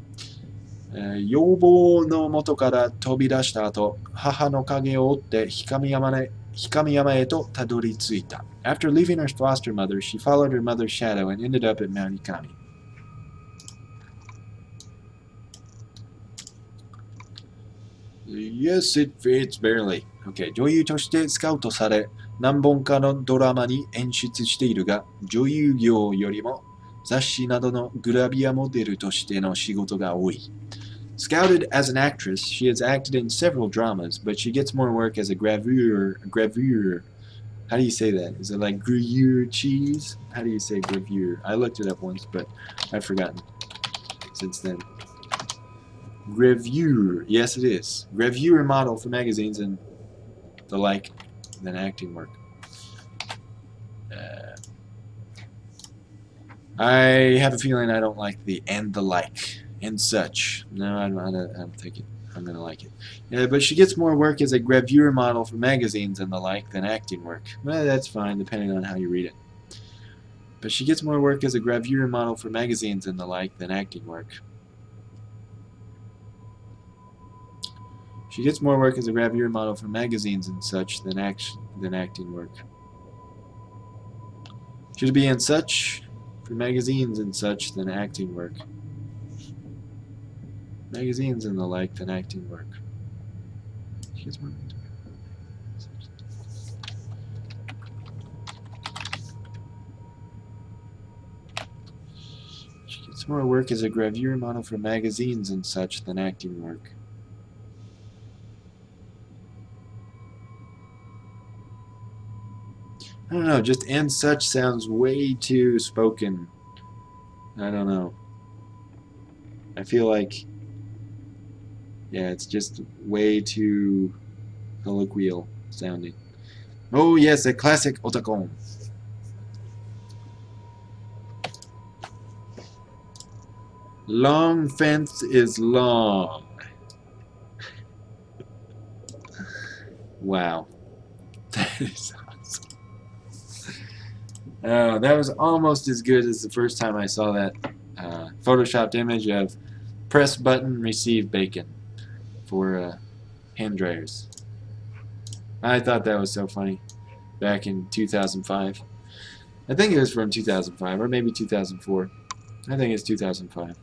要望の元から飛び出した後、母の影を追って氷上山へとたどり着いた。After leaving her foster mother, she followed her mother's shadow and ended up at Mount Ikami. Yes, it fits barely. Okay. 女優としてスカウトされ、何本かのドラマに演出しているが、女優業よりも雑誌などのグラビアモデルとしての仕事が多い。Scouted as an actress, she has acted in several dramas, but she gets more work as a gravure. How do you say that? Is it like gruyere cheese? How do you say gravure? I looked it up once, but I've forgotten since then. Gravure. Yes, it is. Gravure model for magazines and the like than acting work. I have a feeling I don't like the and the like and such. No, I don't think I'm going to like it. Yeah, but she gets more work as a gravure model for magazines and the like than acting work. Well, that's fine, depending on how you read it. But she gets more work as a gravure model for magazines and the like than acting work. She gets more work as a gravure model for magazines and such than acting work. Should be in such for magazines and such than acting work. Magazines and the like than acting work. She gets more. She gets more work as a gravure model for magazines and such than acting work. I don't know, just and such sounds way too spoken. I don't know. I feel like, yeah, it's just way too colloquial sounding. Oh yes, a classic otakon. Long fence is long. Wow. That is awesome. Oh, that was almost as good as the first time I saw that photoshopped image of press button, receive bacon for hand dryers. I thought that was so funny back in 2005. I think it was from 2005 or maybe 2004. I think it's 2005.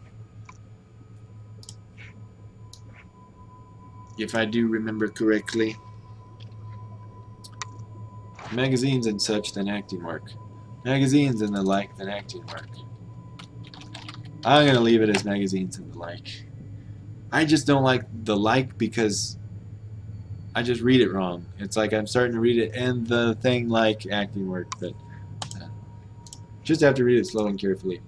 If I do remember correctly. Magazines and such than acting work. Magazines and the like than acting work. I'm going to leave it as magazines and the like. I just don't like the like because I just read it wrong. It's like I'm starting to read it and the thing like acting work, but just have to read it slow and carefully.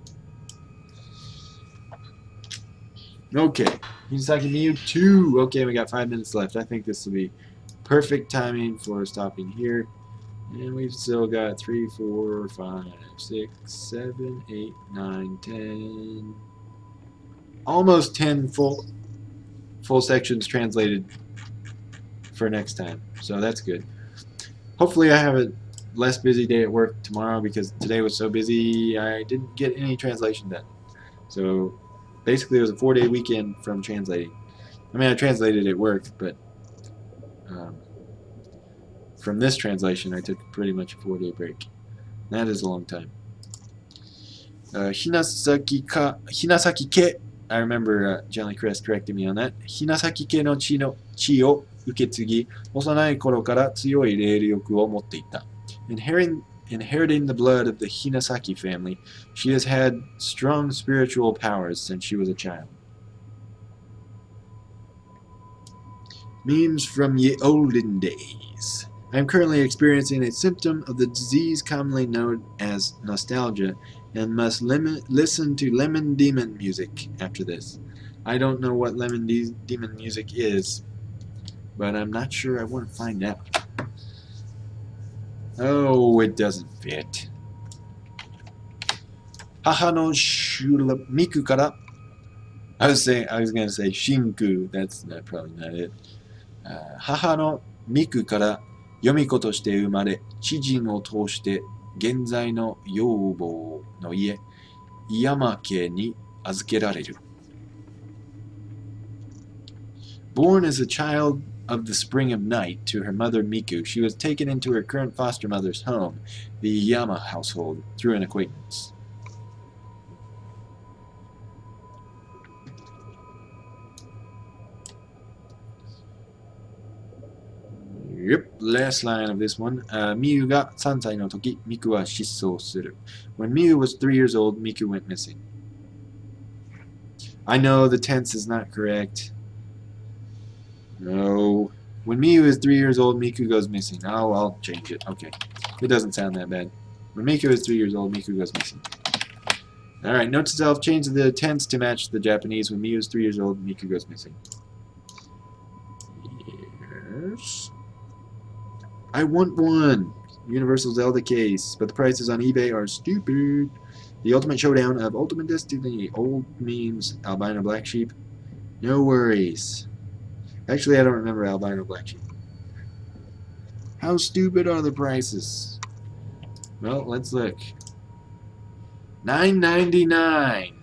Okay, Hinasaki Miyu 2. Okay, we got 5 minutes left. I think this will be perfect timing for stopping here. And we've still got 3, 4, 5, 6, 7, 8, 9, 10. Almost 10 full sections translated for next time. So that's good. Hopefully I have a less busy day at work tomorrow because today was so busy I didn't get any translation done. So basically it was a 4-day weekend from translating. I mean I translated at work, but from this translation I took pretty much a 4-day break. That is a long time. Hinasaki ke. I remember Johnny Crest correcting me on that. Hinasaki ke no chi o uketsugi, 幼い頃から強い霊力を持っていた. Inheriting the blood of the Hinasaki family, she has had strong spiritual powers since she was a child. Memes from ye olden days. I am currently experiencing a symptom of the disease commonly known as nostalgia and must listen to Lemon Demon music after this. I don't know what Lemon Demon music is, but I'm not sure I want to find out. Oh, it doesn't fit. Haha no shura miku kara. I was gonna say shinku. That's probably not it. Haha no miku kara yomiko to shite umare, chijin o toushite genzai no youbou no ie, Iyamake ni azukerareru. Born as a child of the spring of night to her mother Miku, she was taken into her current foster mother's home, the Yama household, through an acquaintance. Yep, last line of this one. Miyu ga 3 歳の時, Miku wa shissou suru. When Miyu was 3 years old, Miku went missing. I know the tense is not correct. No. When Miyu is 3 years old, Miku goes missing. Oh, I'll change it. Okay. It doesn't sound that bad. When Miku is 3 years old, Miku goes missing. Alright, note to self, change the tense to match the Japanese. When Miyu is 3 years old, Miku goes missing. Yes. I want one! Universal Zelda case, but the prices on eBay are stupid. The Ultimate Showdown of Ultimate Destiny. Old memes. Albino Black Sheep. No worries. Actually, I don't remember Albino Black Sheep. How stupid are the prices? Well, let's look. $9.99.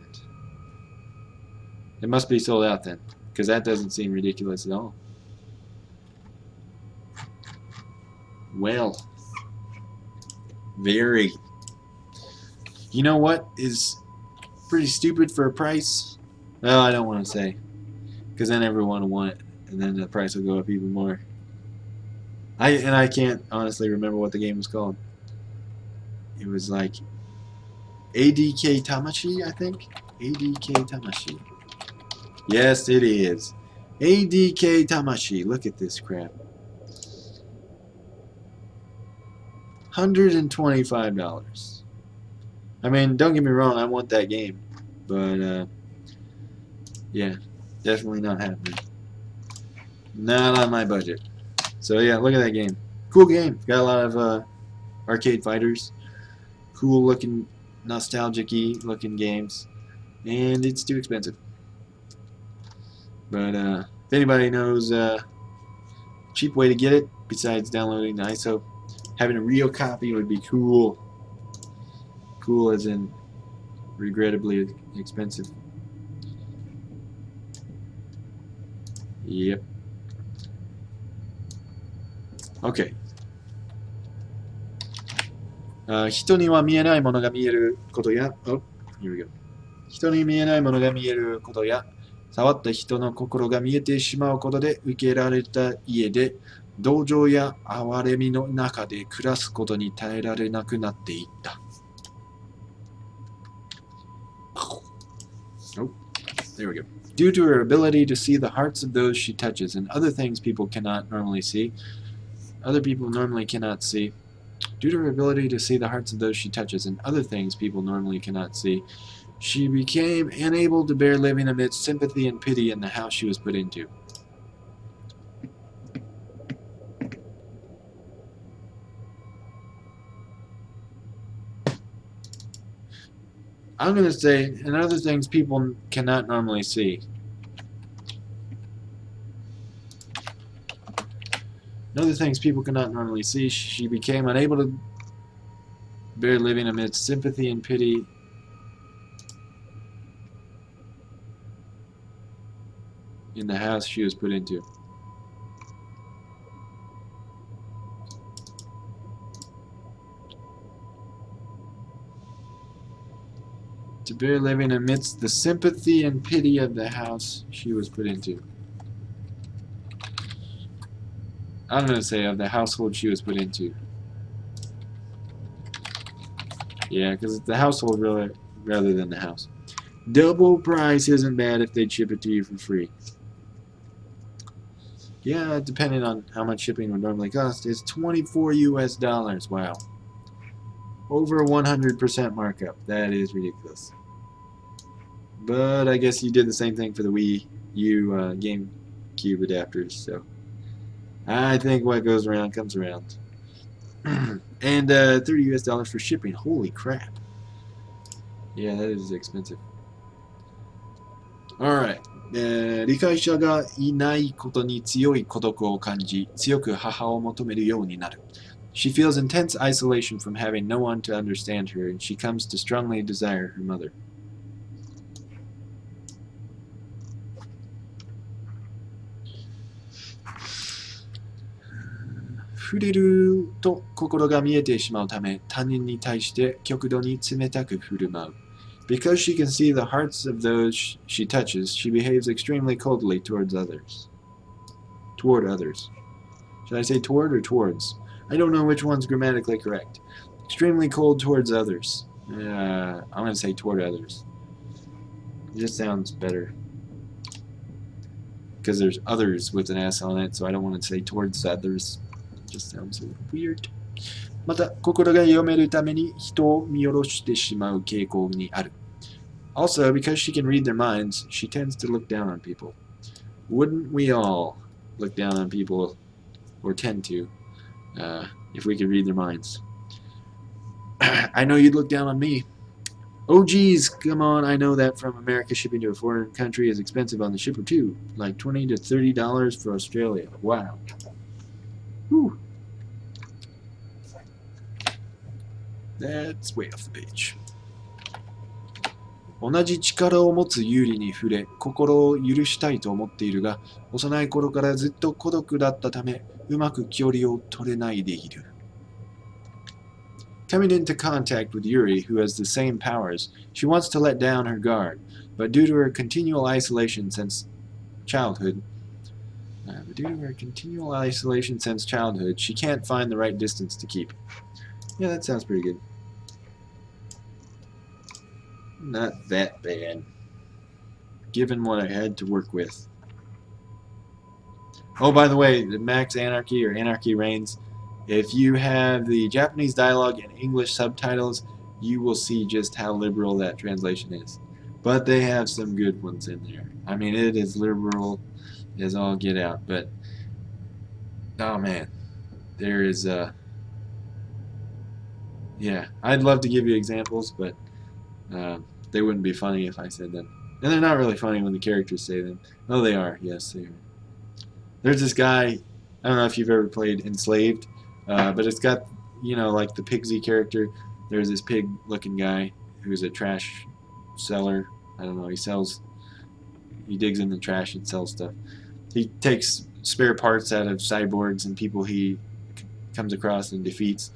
It must be sold out then, because that doesn't seem ridiculous at all. Well, very. You know what is pretty stupid for a price? Well, I don't want to say, because then everyone will want it, and then the price will go up even more. I can't honestly remember what the game was called. It was like ADK Tamashi, I think. ADK Tamashi. Yes, it is. ADK Tamashi. Look at this crap. $125. I mean, don't get me wrong, I want that game. But, yeah, definitely not happening. Not on my budget. So, yeah, look at that game. Cool game. Got a lot of arcade fighters. Cool looking, nostalgic-y looking games. And it's too expensive. But, if anybody knows a cheap way to get it, besides downloading the ISO, having a real copy would be cool. Cool as in regrettably expensive. Yep. Okay. 人には見えないものが見えることや、oh, here we go. 人に見えないものが見えることや、触った人の心が見えてしまうことで受けられた家で、同情や哀れみの中で暮らすことに耐えられなくなっていった。Oh, there we go. Due to her ability to see the hearts of those she touches and other things people cannot normally see, other people normally cannot see. Due to her ability to see the hearts of those she touches and other things people normally cannot see, she became unable to bear living amidst sympathy and pity in the house she was put into. I'm going to say, and other things people cannot normally see. And other things people cannot normally see, she became unable to bear living amidst sympathy and pity in the house she was put into. To bear living amidst the sympathy and pity of the house she was put into. I'm going to say of the household she was put into. Yeah, because it's the household rather than the house. Double price isn't bad if they ship it to you for free. Yeah, depending on how much shipping would normally cost, it's $24 US. Wow. Over 100% markup. That is ridiculous. But I guess you did the same thing for the Wii U GameCube adapters, so I think what goes around comes around. And $30 US for shipping. Holy crap. Yeah, that is expensive. Alright. 理解者がいないことに強い孤独を感じ、強く母を求めるようになる。She feels intense isolation from having no one to understand her, and she comes to strongly desire her mother. 触れると心が見えてしまうため、他人に対して極度に冷たく振る舞う。Because she can see the hearts of those she touches, she behaves extremely coldly towards others. Toward others. Should I say toward or towards? I don't know which one's grammatically correct. Extremely cold towards others. I'm going to say toward others. It just sounds better. Because there's others with an S on it, so I don't want to say towards others. It just sounds a little weird. また、心が読めるために人を見下ろしてしまう傾向にある。Also, because she can read their minds, she tends to look down on people. Wouldn't we all look down on people, or tend to, if we could read their minds? I know you'd look down on me. Oh geez, come on, I know that from America shipping to a foreign country is expensive on the shipper too. Like $20 to $30 for Australia. Wow. Whew. That's way off the page. 同じ力を持つ有利に触れ、心を許したいと思っているが、幼い頃からずっと孤独だったため、うまく距離を取れないでいる。Coming into contact with Yuri, who has the same powers, she wants to let down her guard, but due to her continual isolation since childhood, she can't find the right distance to keep. Yeah, that sounds pretty good. Not that bad, given what I had to work with. Oh, by the way, the Max Anarchy or Anarchy Reigns, if you have the Japanese dialogue and English subtitles, you will see just how liberal that translation is. But they have some good ones in there. I mean, it is liberal as all get out, but oh man, there is yeah, I'd love to give you examples, but they wouldn't be funny if I said them. And they're not really funny when the characters say them. Oh, they are. Yes, they are. There's this guy, I don't know if you've ever played Enslaved, but it's got, you know, like the Pigsy character. There's this pig-looking guy who's a trash seller. I don't know, he digs in the trash and sells stuff. He takes spare parts out of cyborgs and people he comes across and defeats,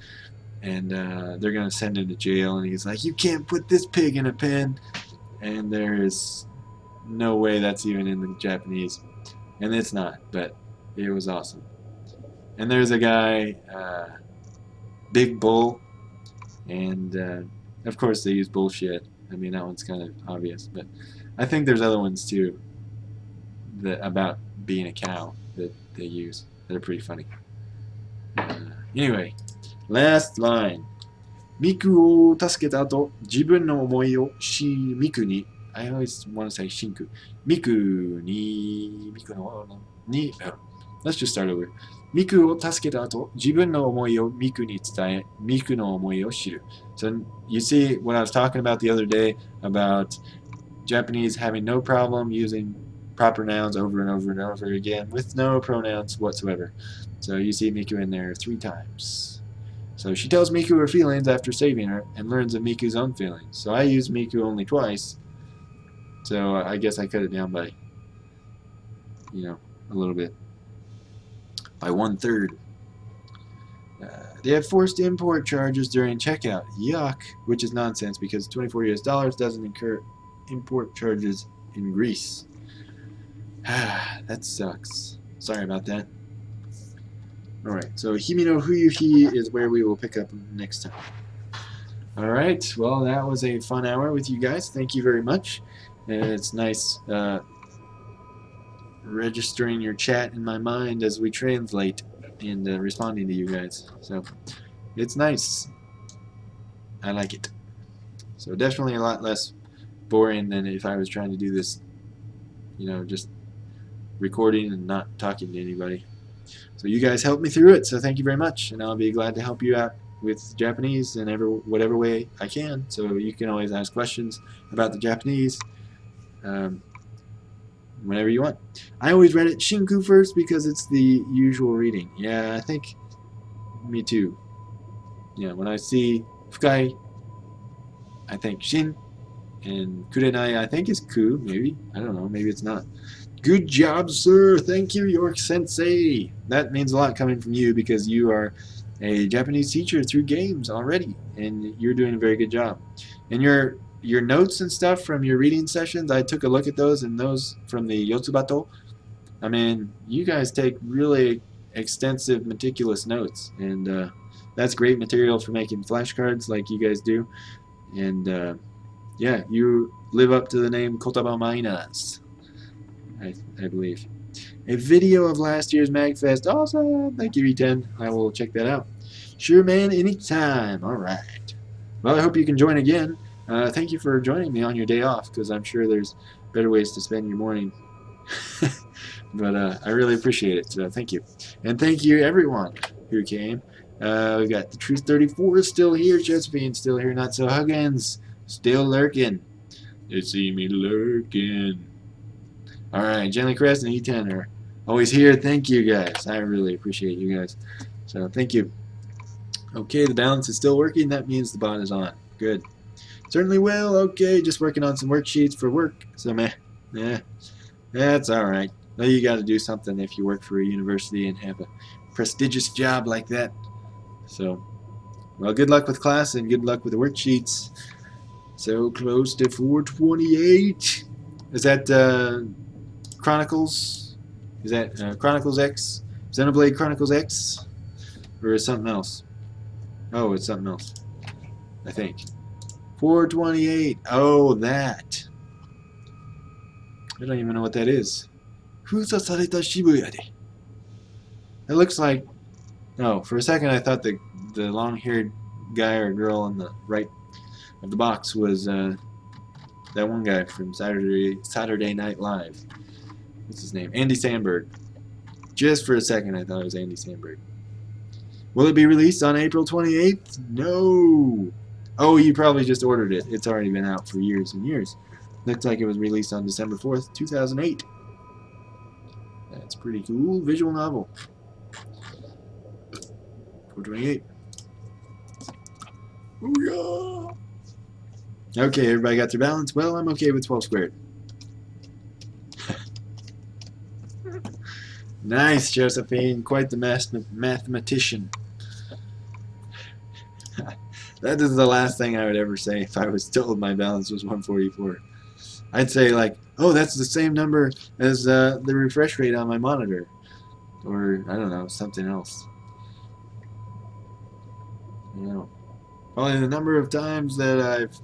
and they're going to send him to jail, and he's like, you can't put this pig in a pen, and there is no way that's even in the Japanese, and it's not, but it was awesome. And there's a guy, Big Bull, and of course they use bullshit. I mean, that one's kind of obvious, but I think there's other ones too that about being a cow that they use that are pretty funny. Anyway, last line. ミクを助けた後、自分の思いをミクに、I always want to say シンク。ミクに、Let's just start over. ミクを助けた後、自分の思いをミクに伝え、ミクの思いを知る。So you see what I was talking about the other day about Japanese having no problem using proper nouns over and over and over again with no pronouns whatsoever. So you see Miku in there 3 times. So she tells Miku her feelings after saving her and learns of Miku's own feelings. So I used Miku only twice. So I guess I cut it down by, you know, a little bit. By 1/3. They have forced import charges during checkout. Yuck, which is nonsense because $24 US doesn't incur import charges in Greece. That sucks. Sorry about that. Alright, so Himi no Fuyuhi is where we will pick up next time. Alright, well that was a fun hour with you guys. Thank you very much. And it's nice registering your chat in my mind as we translate and responding to you guys. So it's nice. I like it. So definitely a lot less boring than if I was trying to do this, you know, just recording and not talking to anybody. So you guys helped me through it, so thank you very much, and I'll be glad to help you out with Japanese in whatever way I can. So you can always ask questions about the Japanese whenever you want. I always read it Shinku first because it's the usual reading. Yeah, I think me too. Yeah, when I see Fukai, I think Shin, and Kurenai I think is Ku, maybe. I don't know, maybe it's not. Good job, sir. Thank you, York Sensei. That means a lot coming from you because you are a Japanese teacher through games already, and you're doing a very good job. And your notes and stuff from your reading sessions, I took a look at those, and those from the Yotsubato. I mean, you guys take really extensive, meticulous notes, and that's great material for making flashcards like you guys do. And yeah, you live up to the name Kotaba Mainas. I believe. A video of last year's MagFest. Awesome! Thank you, E10. I will check that out. Sure, man, anytime. Alright. Well, I hope you can join again. Thank you for joining me on your day off, because I'm sure there's better ways to spend your morning. But I really appreciate it, so thank you. And thank you, everyone who came. We got the Truth 34 still here, Josephine still here, Not So Huggins still lurking. They see me lurking. Alright, Gently Crest and E10 are always here. Thank you guys. I really appreciate you guys. So thank you. Okay, the balance is still working. That means the bot is on. Good. Certainly will. Okay, just working on some worksheets for work. So, meh. Yeah, that's alright. Well, you gotta do something if you work for a university and have a prestigious job like that. So, well, good luck with class and good luck with the worksheets. So close to 428. Is that Chronicles? Is that Chronicles X? Xenoblade Chronicles X? Or is something else? Oh, it's something else. I think. 428. Oh, that. I don't even know what that is. Fusa sareta Shibuya de. It looks like. Oh, for a second I thought the long-haired guy or girl on the right of the box was that one guy from Saturday Night Live. What's his name? Andy Samberg. Just for a second I thought it was Andy Samberg. Will it be released on April 28th? No. Oh, you probably just ordered it. It's already been out for years and years. Looks like it was released on December 4th, 2008. That's pretty cool. Visual novel. 428. Ooh, yeah. Okay, everybody got their balance? Well, I'm okay with 12 squared. Nice, Josephine. Quite the mathematician. That is the last thing I would ever say if I was told my balance was 144. I'd say like, oh, that's the same number as the refresh rate on my monitor. Or, I don't know, something else. You know, probably the number of times that I've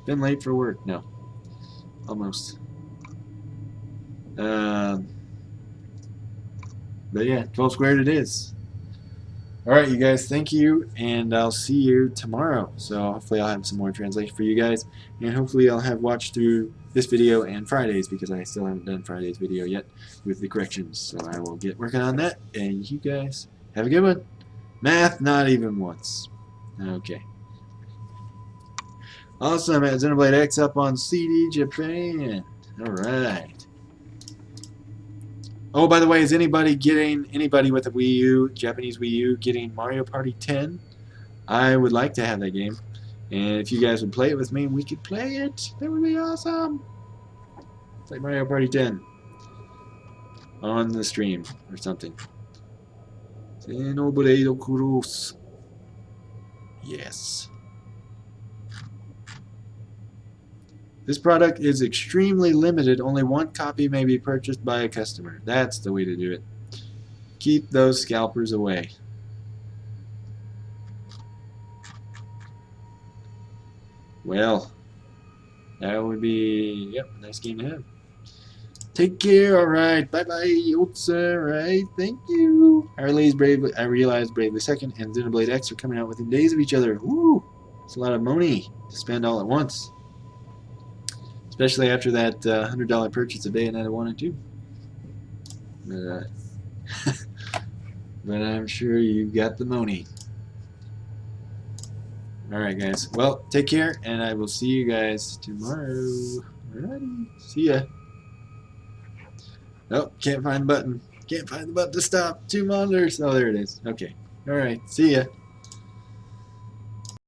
been late for work. No. Almost. But yeah, 12 squared it is. Alright, you guys, thank you, and I'll see you tomorrow. So hopefully I'll have some more translation for you guys, and hopefully I'll have watched through this video and Friday's, because I still haven't done Friday's video yet with the corrections. So I will get working on that, and you guys have a good one. Math, not even once. Okay. Awesome, at Xenoblade X up on CD Japan. Alright. Oh, by the way, is anybody with a Wii U, Japanese Wii U, getting Mario Party 10? I would like to have that game. And if you guys would play it with me, we could play it. That would be awesome. It's like Mario Party 10 on the stream or something. Xenoblade Cross. Yes. This product is extremely limited. Only one copy may be purchased by a customer. That's the way to do it. Keep those scalpers away. Well, that would be, yep, nice game to have. Take care, alright. Bye-bye, Yotza, alright, thank you. I realized Bravely Second and Xenoblade X are coming out within days of each other. Woo! It's a lot of money to spend all at once. Especially after that $100 purchase of Bayonetta 1 and 2. But I'm sure you've got the money. Alright guys, well, take care, and I will see you guys tomorrow. Alrighty, see ya. Oh, can't find the button. Can't find the button to stop. 2 monitors. Oh, there it is. Okay. Alright, see ya.